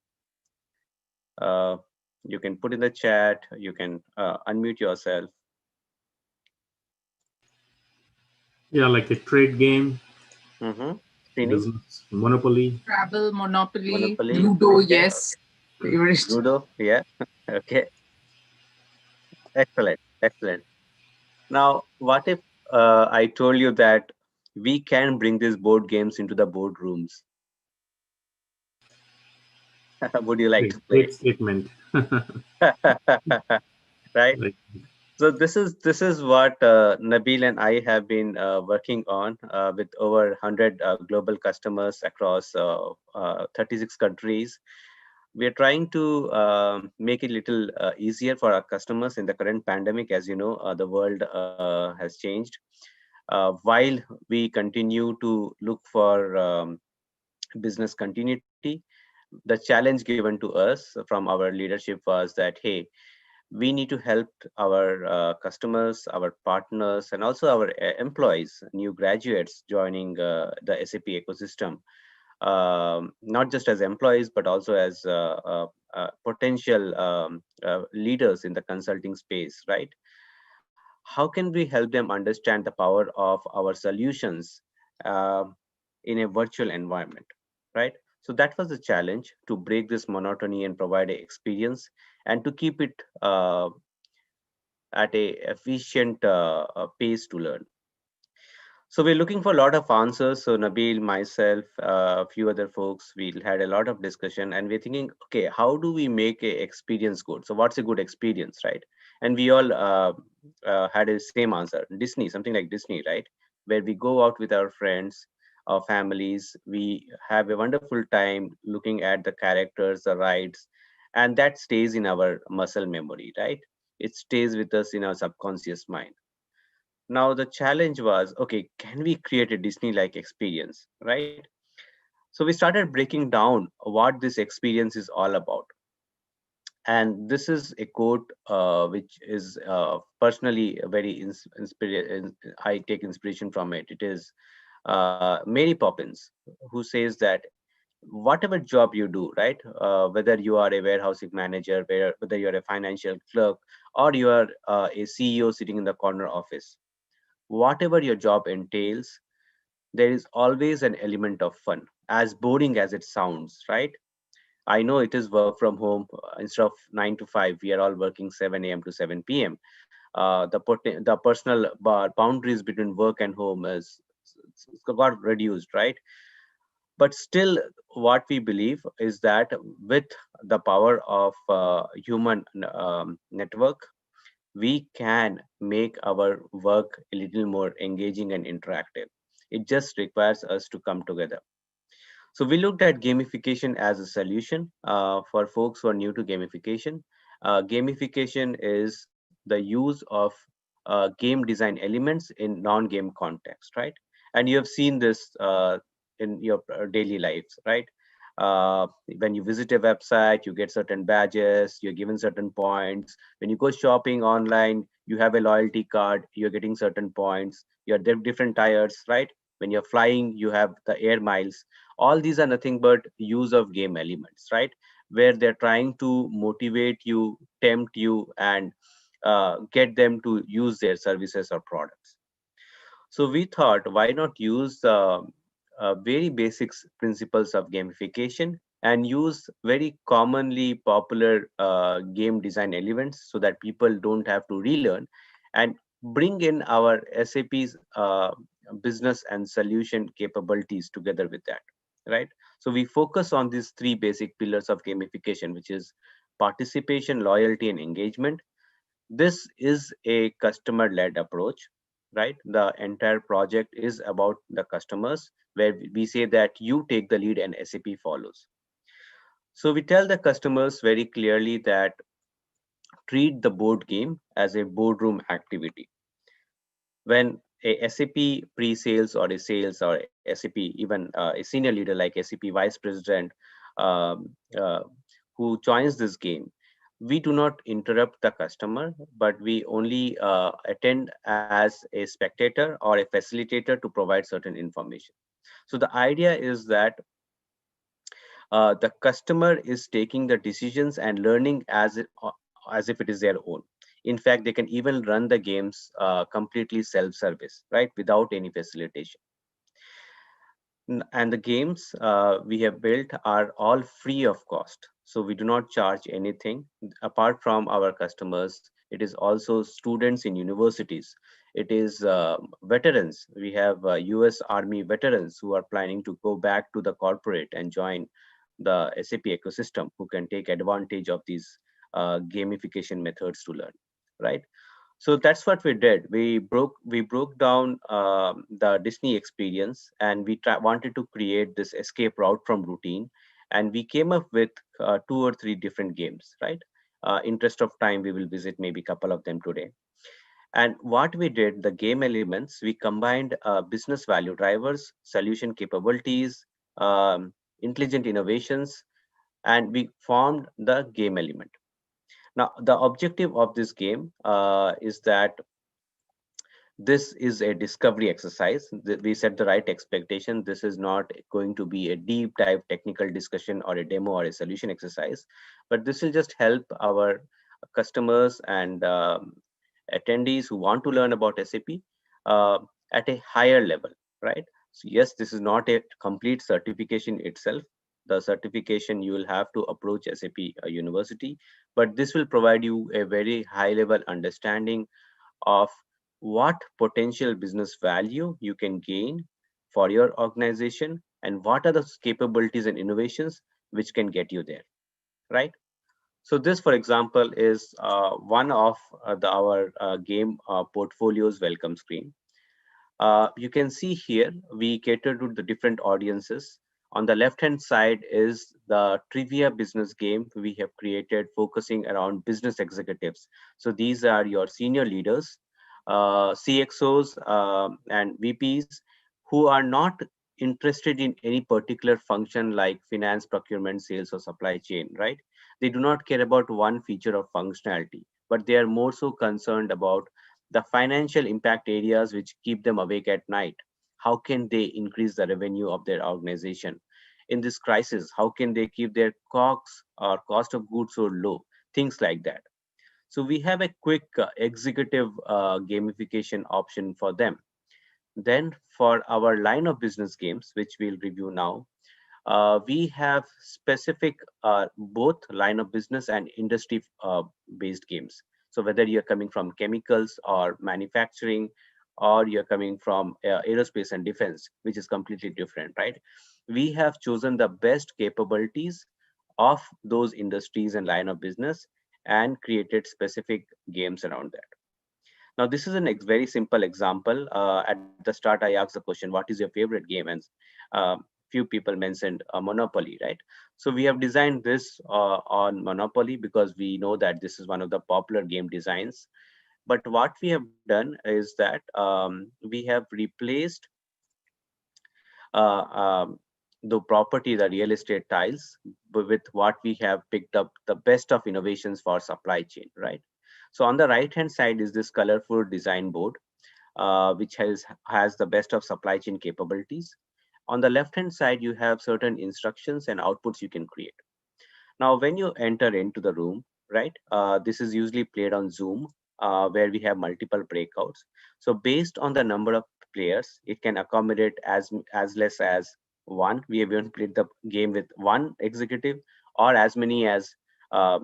You can put in the chat, you can unmute yourself. Yeah, like a trade game, Mm-hmm. business, Monopoly. Scrabble, Monopoly, Monopoly. Ludo, Okay. yes. Favorite. Ludo, yeah. Okay, excellent, excellent. Now, what if I told you that we can bring these board games into the boardrooms? Would you like Great, to play? great statement. Right. Right. So this is what Nabil and I have been working on with over 100 global customers across 36 countries. We are trying to make it a little easier for our customers in the current pandemic. As you know, the world has changed. While we continue to look for business continuity, the challenge given to us from our leadership was that, hey, we need to help our customers, our partners, and also our employees, new graduates joining the SAP ecosystem, not just as employees, but also as potential leaders in the consulting space, right? How can we help them understand the power of our solutions uh, in a virtual environment, right? So that was the challenge, to break this monotony and provide a experience, and to keep it at a efficient pace to learn. So we're looking for a lot of answers. So Nabil, myself, a few other folks, we had a lot of discussion, and we're thinking, okay, how do we make a experience good? So what's a good experience, right? And we all had a same answer: Disney, something like Disney, right? Where we go out with our friends, our families, we have a wonderful time looking at the characters, the rides, and that stays in our muscle memory, right? It stays with us in our subconscious mind. Now the challenge was, okay, can we create a Disney-like experience, right? So we started breaking down what this experience is all about. And this is a quote which is personally very I take inspiration from it. It is Mary Poppins, who says that whatever job you do, right? Whether you are a warehousing manager, whether you're a financial clerk, or you are a CEO sitting in the corner office, whatever your job entails, there is always an element of fun, as boring as it sounds, right? I know it is work from home. Instead of 9 to 5, we are all working 7 a.m. to 7 p.m. The personal boundaries between work and home is got reduced, right? But still, what we believe is that with the power of human network, we can make our work a little more engaging and interactive. It just requires us to come together. So we looked at gamification as a solution for folks who are new to gamification. Gamification is the use of game design elements in non-game context, right? And you have seen this in your daily lives, right? When you visit a website, you get certain badges, you're given certain points. When you go shopping online, you have a loyalty card, you're getting certain points. You're different tires, right? When you're flying, you have the air miles. All these are nothing but use of game elements, right? Where they're trying to motivate you, tempt you, and get them to use their services or products. So we thought, why not use very basic principles of gamification and use very commonly popular game design elements, so that people don't have to relearn, and bring in our SAP's business and solution capabilities together with that, right? So we focus on these three basic pillars of gamification, which is participation, loyalty, and engagement. This is a customer-led approach, right? The entire project is about the customers, where we say that you take the lead and SAP follows. So we tell the customers very clearly that treat the board game as a boardroom activity. When a SAP pre-sales or a sales or SAP, even a senior leader like SAP vice president, um, uh, who joins this game, we do not interrupt the customer, but we only attend as a spectator or a facilitator to provide certain information. So the idea is that the customer is taking the decisions and learning as if it is their own. In fact, they can even run the games completely self-service, right, without any facilitation. And the games we have built are all free of cost. So we do not charge anything apart from our customers. It is also students in universities. It is veterans. We have US Army veterans who are planning to go back to the corporate and join the SAP ecosystem, who can take advantage of these gamification methods to learn, right? So that's what we did. We broke down the Disney experience, and we wanted to create this escape route from routine, and we came up with 2 or 3 different games, right? Interest of time, we will visit maybe a couple of them today. And what we did, the game elements, we combined business value drivers, solution capabilities, intelligent innovations, and we formed the game element. Now, the objective of this game is that this is a discovery exercise. We set the right expectation. This is not going to be a deep dive technical discussion or a demo or a solution exercise, but this will just help our customers and attendees who want to learn about SAP uh, at a higher level, right? So yes, this is not a complete certification itself. The certification, you will have to approach SAP university, but this will provide you a very high level understanding of what potential business value you can gain for your organization, and what are the capabilities and innovations which can get you there, right? So this, for example, is one of our game portfolio's welcome screen. You can see here we cater to the different audiences. On the left hand side is the trivia business game we have created, focusing around business executives. So these are your senior leaders, CXOs, and VPs who are not interested in any particular function like finance, procurement, sales, or supply chain, right? They do not care about one feature of functionality, but they are more so concerned about the financial impact areas which keep them awake at night. How can they increase the revenue of their organization in this crisis? How can they keep their costs or cost of goods so low? Things like that. So we have a quick executive gamification option for them. Then for our line of business games, which we'll review now, we have specific both line of business and industry based games. So whether you're coming from chemicals or manufacturing, or you're coming from aerospace and defense, which is completely different, right? We have chosen the best capabilities of those industries and line of business and created specific games around that. Now, this is a very simple example. At the start, I asked the question, what is your favorite game? And few people mentioned Monopoly, right? So we have designed this on Monopoly because we know that this is one of the popular game designs. But what we have done is that we have replaced uh, um, the property, the real estate tiles, with what we have picked up the best of innovations for supply chain, right? So on the right hand side is this colorful design board, which has the best of supply chain capabilities. On the left hand side, you have certain instructions and outputs you can create. Now, when you enter into the room, right, this is usually played on Zoom, where we have multiple breakouts. So based on the number of players, it can accommodate as less as one. We have even played the game with one executive, or as many as uh,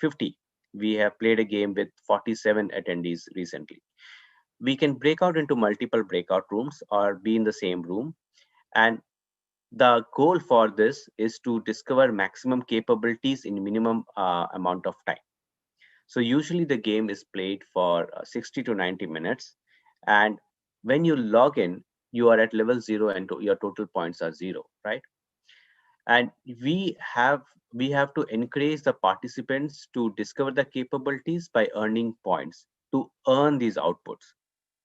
50. We have played a game with 47 attendees recently. We can break out into multiple breakout rooms or be in the same room. And the goal for this is to discover maximum capabilities in minimum amount of time. So usually the game is played for 60 to 90 minutes. And when you log in, you are at level 0 and your total points are 0, right? And we have to encourage the participants to discover the capabilities by earning points to earn these outputs.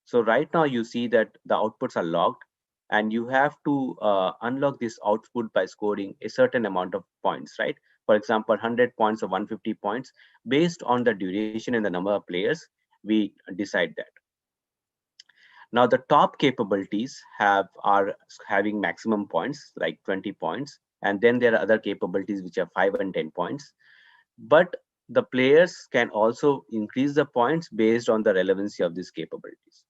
So right now you see that the outputs are logged, and you have to unlock this output by scoring a certain amount of points, right? For example, 100 points or 150 points. Based on the duration and the number of players, we decide that. Now the top capabilities are having maximum points like 20 points, and then there are other capabilities which are 5 and 10 points. But the players can also increase the points based on the relevancy of these capabilities.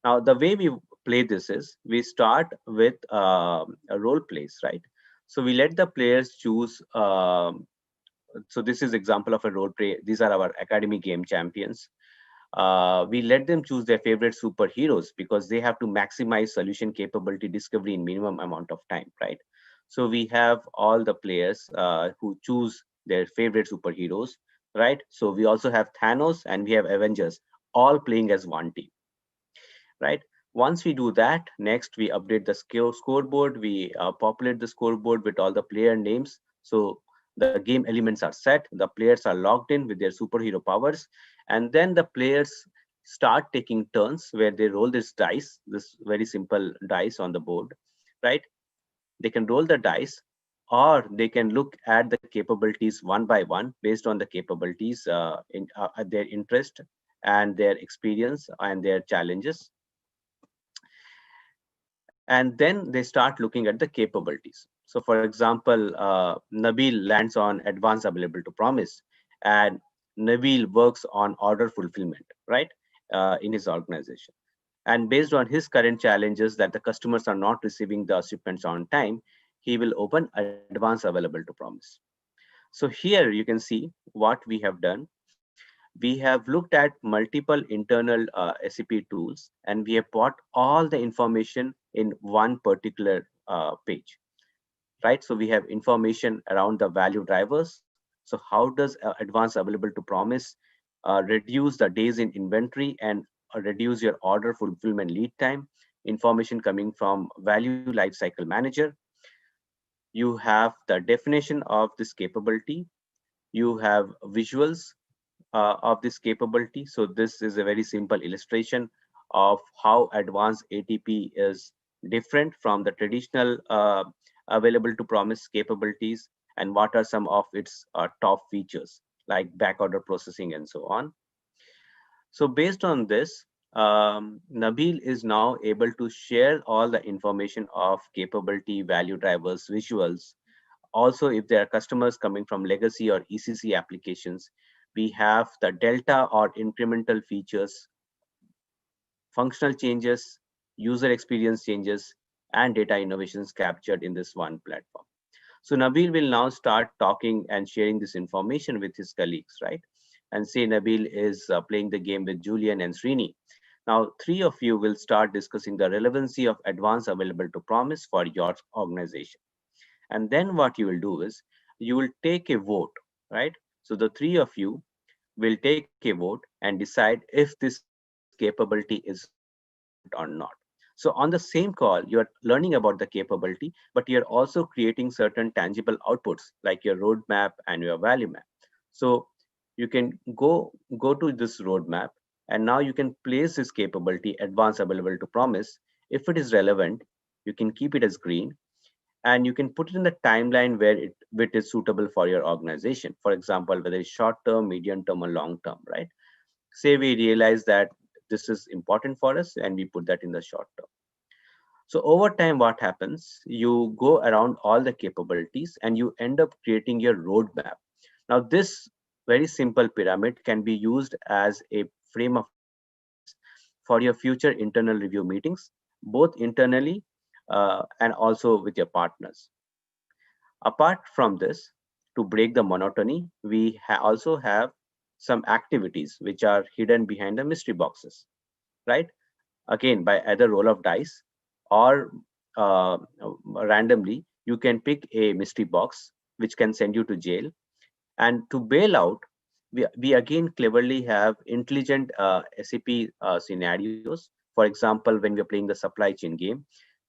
Now, the way we play this is, we start with a role plays, right? So we let the players choose. So this is example of a role play. These are our academy game champions. We let them choose their favorite superheroes because they have to maximize solution capability discovery in minimum amount of time, right? So we have all the players who choose their favorite superheroes, right? So we also have Thanos and we have Avengers all playing as one team, right? Once we do that, next we update the scoreboard. We populate the scoreboard with all the player names. So the game elements are set, the players are logged in with their superhero powers, and then the players start taking turns where they roll this dice, this very simple dice on the board, right? They can roll the dice, or they can look at the capabilities one by one based on the capabilities their interest and their experience and their challenges. And then they start looking at the capabilities. So for example, Nabeel lands on advanced available to promise, and Nabeel works on order fulfillment, right, in his organization. And based on his current challenges that the customers are not receiving the shipments on time, he will open advanced available to promise. So here you can see what we have done. We have looked at multiple internal SAP tools, and we have brought all the information in one particular page, right? So we have information around the value drivers. So how does advanced available to promise reduce the days in inventory and reduce your order fulfillment lead time? Information coming from value lifecycle manager. You have the definition of this capability. You have visuals of this capability. So this is a very simple illustration of how advanced ATP is different from the traditional available to promise capabilities, and what are some of its top features like backorder processing and so on. So based on this, Nabeel is now able to share all the information of capability, value drivers, visuals. Also, if there are customers coming from legacy or ECC applications, we have the delta or incremental features, functional changes, user experience changes, and data innovations captured in this one platform. So Nabeel will now start talking and sharing this information with his colleagues, right? And say Nabeel is playing the game with Julian and Srini. Now, three of you will start discussing the relevancy of advanced available to promise for your organization. And then what you will do is you will take a vote, right? So the three of you will take a vote and decide if this capability is relevant or not. So on the same call, you're learning about the capability, but you're also creating certain tangible outputs like your roadmap and your value map. So you can go to this roadmap, and now you can place this capability advanced available to promise. If it is relevant, you can keep it as green, and you can put it in the timeline where it is suitable for your organization. For example, whether it's short term, medium term, or long term, right? Say we realize that this is important for us and we put that in the short term. So over time, what happens? You go around all the capabilities and you end up creating your roadmap. Now, this very simple pyramid can be used as a frame of reference for your future internal review meetings, both internally and also with your partners. Apart from this, to break the monotony, we also have some activities which are hidden behind the mystery boxes, right? Again, by either roll of dice or randomly, you can pick a mystery box which can send you to jail. And to bail out, we again cleverly have intelligent SAP scenarios. For example, when we're playing the supply chain game,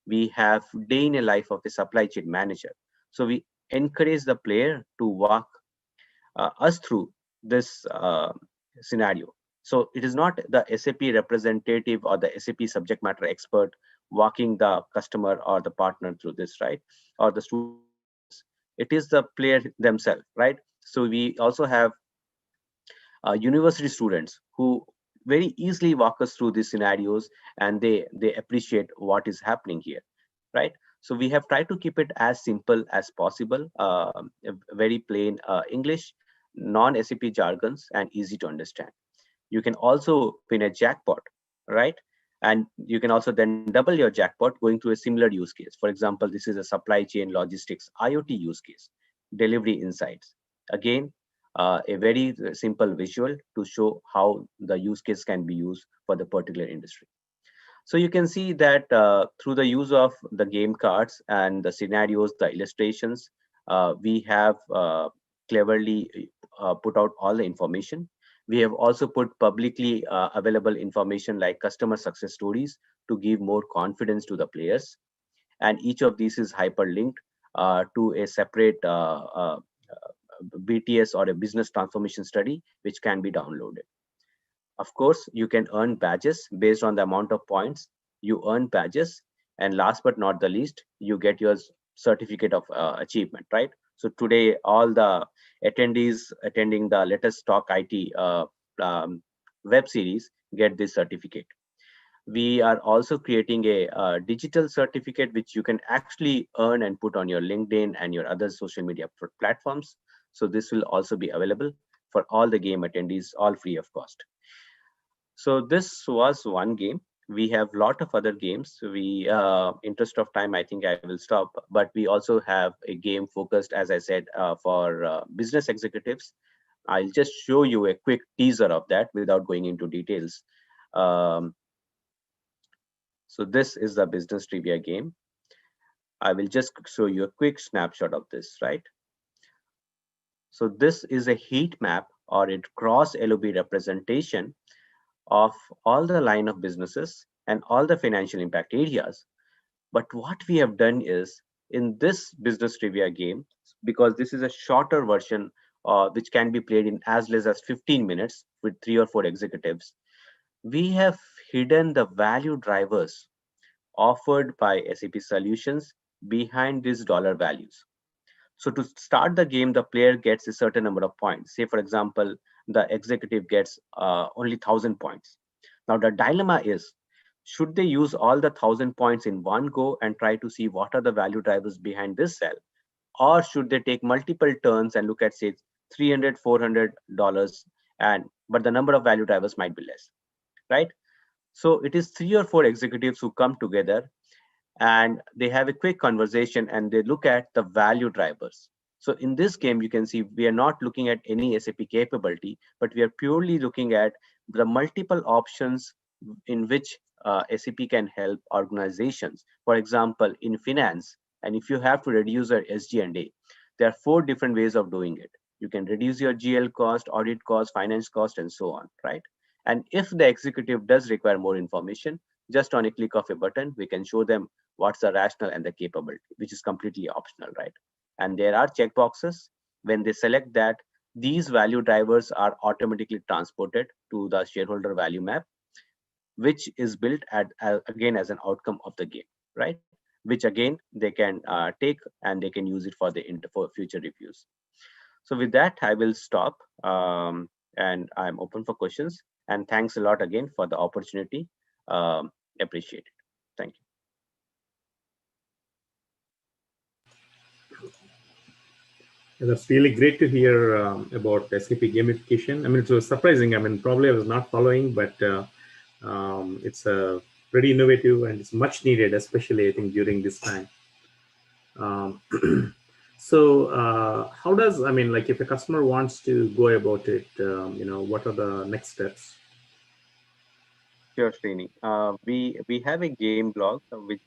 we have day in a life of a supply chain manager. So we encourage the player to walk us through this scenario. So it is not the SAP representative or the SAP subject matter expert walking the customer or the partner through this, right? Or the student through this. It is the player themselves, right? So we also have university students who very easily walk us through these scenarios, and they appreciate what is happening here, right? So we have tried to keep it as simple as possible, very plain English, non-SAP jargons, and easy to understand. You can also win a jackpot, right? And you can also then double your jackpot going through a similar use case. For example, this is a supply chain logistics IoT use case, delivery insights. Again, a very simple visual to show how the use case can be used for the particular industry. So you can see that through the use of the game cards and the scenarios, the illustrations, we have cleverly put out all the information. We have also put publicly available information like customer success stories to give more confidence to the players. And each of these is hyperlinked to a separate BTS or a business transformation study, which can be downloaded. Of course, you can earn badges based on the amount of points you earn badges. And last but not the least, you get your certificate of achievement, right? So today, all the attendees attending the Let Us Talk IT web series get this certificate. We are also creating a digital certificate, which you can actually earn and put on your LinkedIn and your other social media platforms. So this will also be available for all the game attendees, all free of cost. So this was one game. We have a lot of other games. We, interest of time, I think I will stop. But we also have a game focused, as I said, for business executives. I'll just show you a quick teaser of that without going into details. So this is the business trivia game. I will just show you a quick snapshot of this, right? So this is a heat map or a cross LOB representation of all the line of businesses and all the financial impact areas. But what we have done is in this business trivia game, because this is a shorter version which can be played in as less as 15 minutes with 3 or 4 executives, we have hidden the value drivers offered by SAP solutions behind these dollar values. So to start the game, the player gets a certain number of points. Say, for example, the executive gets only 1,000 points. Now, the dilemma is, should they use all the 1,000 points in one go and try to see what are the value drivers behind this cell? Or should they take multiple turns and look at, say, $300, $400, but the number of value drivers might be less, right? So it is 3 or 4 executives who come together and they have a quick conversation and they look at the value drivers. So in this game, you can see we are not looking at any SAP capability, but we are purely looking at the multiple options in which SAP can help organizations. For example, in finance, and if you have to reduce your SG&A, there are 4 different ways of doing it. You can reduce your GL cost, audit cost, finance cost, and so on, right? And if the executive does require more information, just on a click of a button, we can show them what's the rationale and the capability, which is completely optional, right? And there are checkboxes. When they select that, these value drivers are automatically transported to the shareholder value map, which is built again as an outcome of the game, right? Which again, they can take and they can use it for future reviews. So with that, I will stop and I'm open for questions. And thanks a lot again for the opportunity. Appreciate it. Thank you. That's really great to hear about SAP gamification. I mean, it was surprising. I mean, probably I was not following, but it's pretty innovative and it's much needed, especially I think during this time. So how does, I mean, like if a customer wants to go about it, what are the next steps? Sure, Srini. We have a game blog which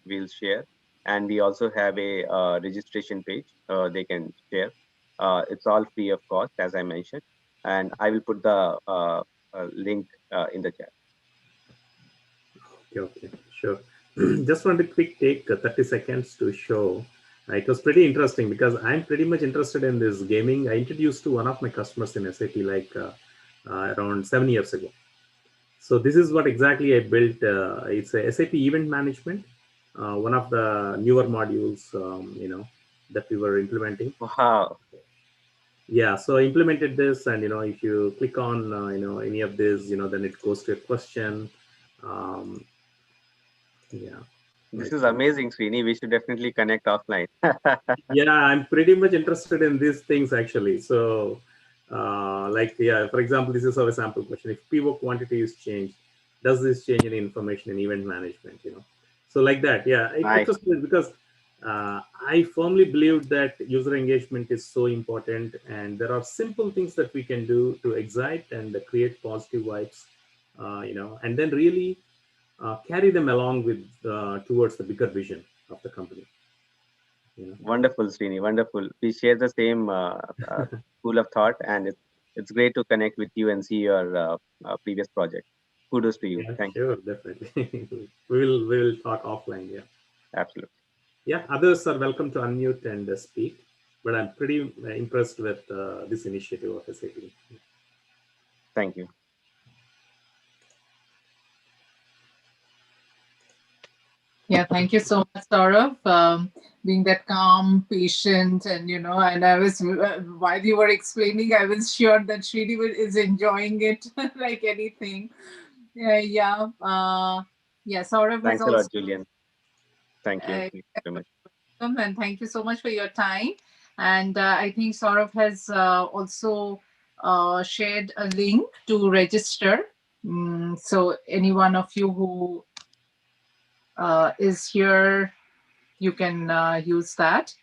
we'll share, and we also have a registration page they can share. It's all free of cost, as I mentioned, and I will put the link in the chat. Okay, sure. Just want to quick take 30 seconds to show. It was pretty interesting because I'm pretty much interested in this gaming. I introduced to one of my customers in SAP like around 7 years ago. So this is what exactly I built. It's a SAP event management, one of the newer modules, that we were implementing. Wow. Yeah, so I implemented this, and if you click on any of this, then it goes to a question. Yeah. This is amazing, Srini. We should definitely connect offline. Yeah, I'm pretty much interested in these things actually. So, for example, this is our sample question. If pivot quantity is changed, does this change any information in event management, So like that, yeah, it was good because I firmly believe that user engagement is so important, and there are simple things that we can do to excite and create positive vibes, and then really carry them along with towards the bigger vision of the company. Wonderful, Srini. Wonderful. We share the same school of thought, and it's great to connect with you and see your previous project. Kudos to you. Yeah, Thank sure, definitely. we will talk offline. Yeah. you. Absolutely. Yeah, others are welcome to unmute and speak, but I'm pretty impressed with this initiative of SAP. Thank you. Yeah, thank you so much, Saurabh. Being that calm, patient, and and I was while you were explaining, I was sure that Srini is enjoying it like anything. Yeah. Saurabh was Thanks a lot, also. Julian. Thank you. Thank you very much. And thank you so much for your time. And I think Saurabh has also shared a link to register. So any one of you who is here, you can use that.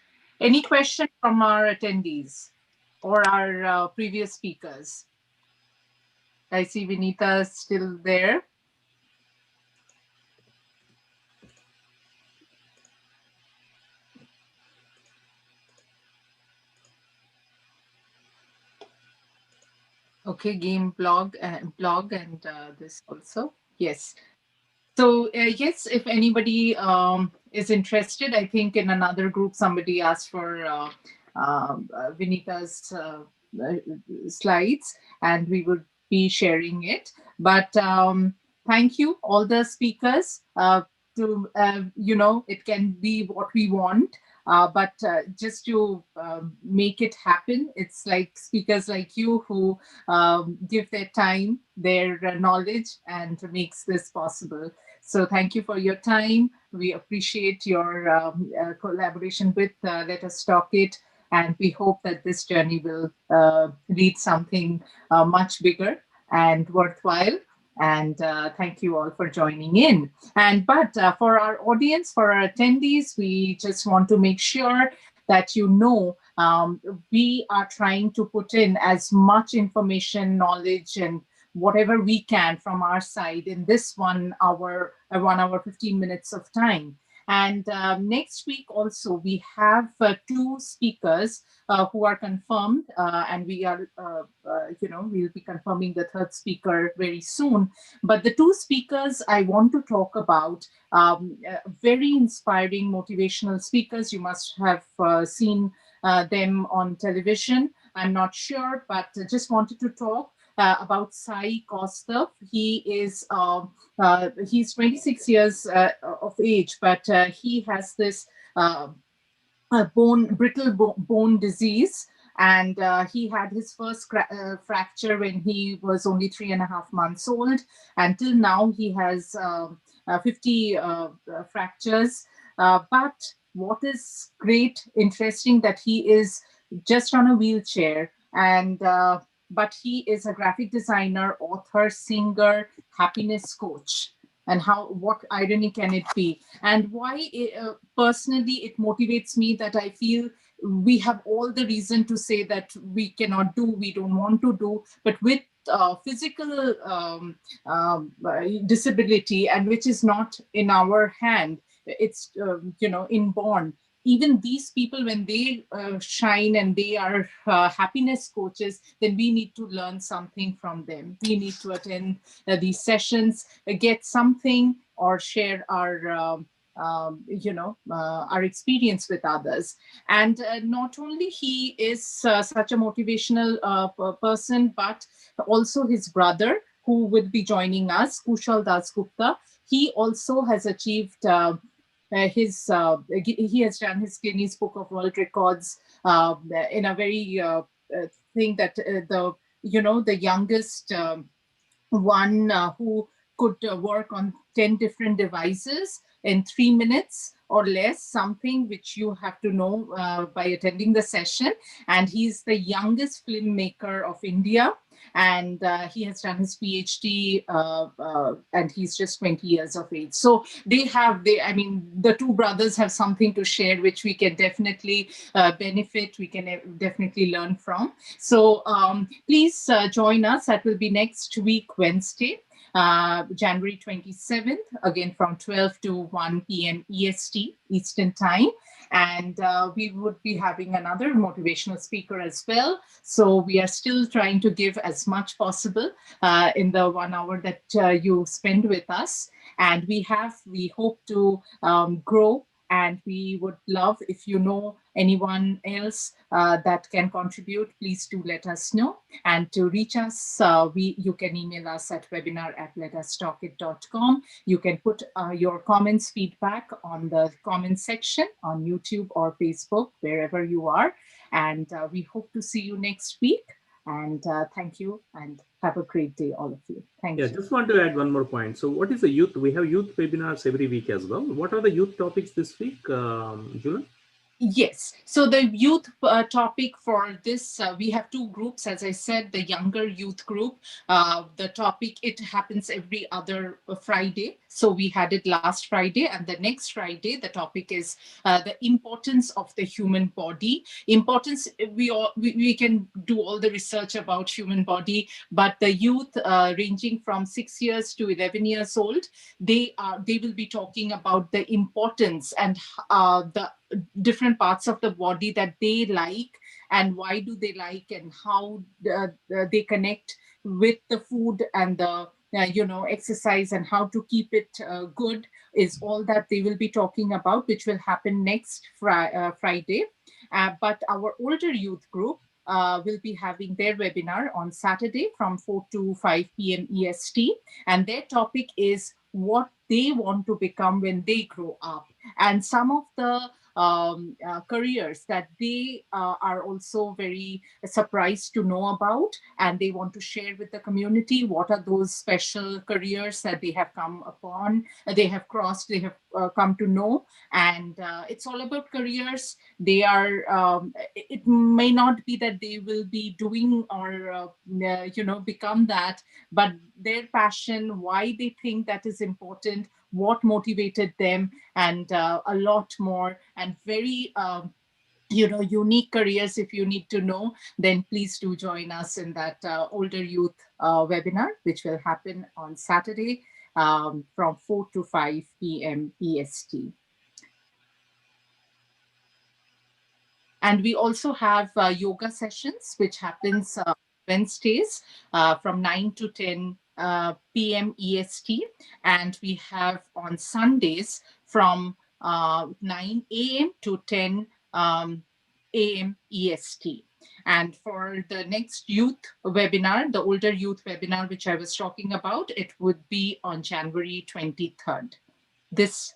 Any question from our attendees or our previous speakers? I see Vinita is still there. Okay, game blog and this also. Yes. So yes, if anybody is interested, I think in another group somebody asked for Vinita's slides, and we would be sharing it. But thank you, all the speakers. It can be what we want. But just to make it happen, it's like speakers like you who give their time, their knowledge, and makes this possible. So thank you for your time. We appreciate your collaboration with LetUsTalkIt, and we hope that this journey will lead something much bigger and worthwhile. And thank you all for joining in. But for our audience, for our attendees, we just want to make sure that we are trying to put in as much information, knowledge, and whatever we can from our side in this 1 hour, 1 hour, 15 minutes of time. And next week also, we have 2 speakers who are confirmed, and we are, we'll be confirming the 3rd speaker very soon. But the 2 speakers I want to talk about, very inspiring, motivational speakers. You must have seen them on television. I'm not sure, but just wanted to talk about Psy Kostov. He is he's 26 years of age, but he has this brittle bone disease, and he had his first fracture when he was only 3.5 months old. Until now, he has 50 fractures. But what is great, interesting, that he is just on a wheelchair, and but he is a graphic designer, author, singer, happiness coach. And what irony can it be? And why personally it motivates me, that I feel we have all the reason to say that we cannot do, we don't want to do, but with physical disability, and which is not in our hand, it's inborn. Even these people, when they shine and they are happiness coaches, then we need to learn something from them. We need to attend these sessions, get something, or share our our experience with others. And not only he is such a motivational person, but also his brother, who will be joining us, Kushal Dasgupta. He also has achieved he has done his Guinness Book of World Records in a very thing that the youngest one who could work on 10 different devices in 3 minutes or less, something which you have to know by attending the session. And he's the youngest filmmaker of India. and he has done his PhD, and he's just 20 years of age. So I mean, the two brothers have something to share, which we can definitely benefit, we can definitely learn from. So please join us. That will be next week, Wednesday, January 27th, again from 12 to 1 p.m. EST, Eastern Time. And we would be having another motivational speaker as well. So we are still trying to give as much possible in the 1 hour that you spend with us. And we hope to grow. And we would love, if you know anyone else that can contribute, please do let us know. And to reach us, you can email us at webinar@LetUsTalkIt.com. You can put your comments, feedback on the comment section on YouTube or Facebook, wherever you are. And we hope to see you next week. And thank you, and have a great day, all of you. Thank you. Yeah, just want to add one more point. So what is the youth? We have youth webinars every week as well. What are the youth topics this week, Julian? Yes. So the youth topic for this, we have two groups. As I said, the younger youth group, the topic, it happens every other Friday. So we had it last Friday, and the next Friday, the topic is the importance of the human body. Importance, we can do all the research about human body, but the youth ranging from 6 years to 11 years old, they will be talking about the importance and the different parts of the body that they like, and why do they like, and how they connect with the food and the exercise, and how to keep it good, is all that they will be talking about, which will happen next Friday. But our older youth group will be having their webinar on Saturday from 4 to 5 p.m. EST, and their topic is what they want to become when they grow up, and some of the careers that they are also very surprised to know about, and they want to share with the community what are those special careers that they have come upon, they have crossed, they have come to know. And it's all about careers. They are, it may not be that they will be doing or, become that, but their passion, why they think that is important, what motivated them, and a lot more, and very unique careers. If you need to know, then please do join us in that older youth webinar, which will happen on Saturday from 4 to 5 p.m. EST. And we also have yoga sessions, which happens Wednesdays from 9 to 10 p.m. EST. And we have on Sundays from 9 a.m. to 10 a.m. EST. And for the next youth webinar, the older youth webinar, which I was talking about, it would be on January 23rd, this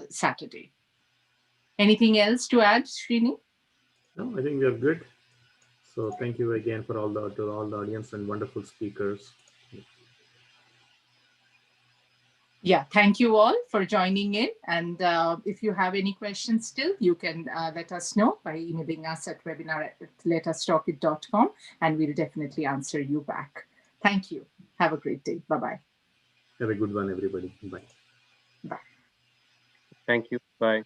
Saturday. Anything else to add, Srini? No, I think we are good. So thank you again for all the audience and wonderful speakers. Yeah, thank you all for joining in. And if you have any questions still, you can let us know by emailing us at webinar@LetUsTalkIt.com, and we'll definitely answer you back. Thank you. Have a great day. Bye-bye. Have a good one, everybody. Bye. Bye. Thank you. Bye.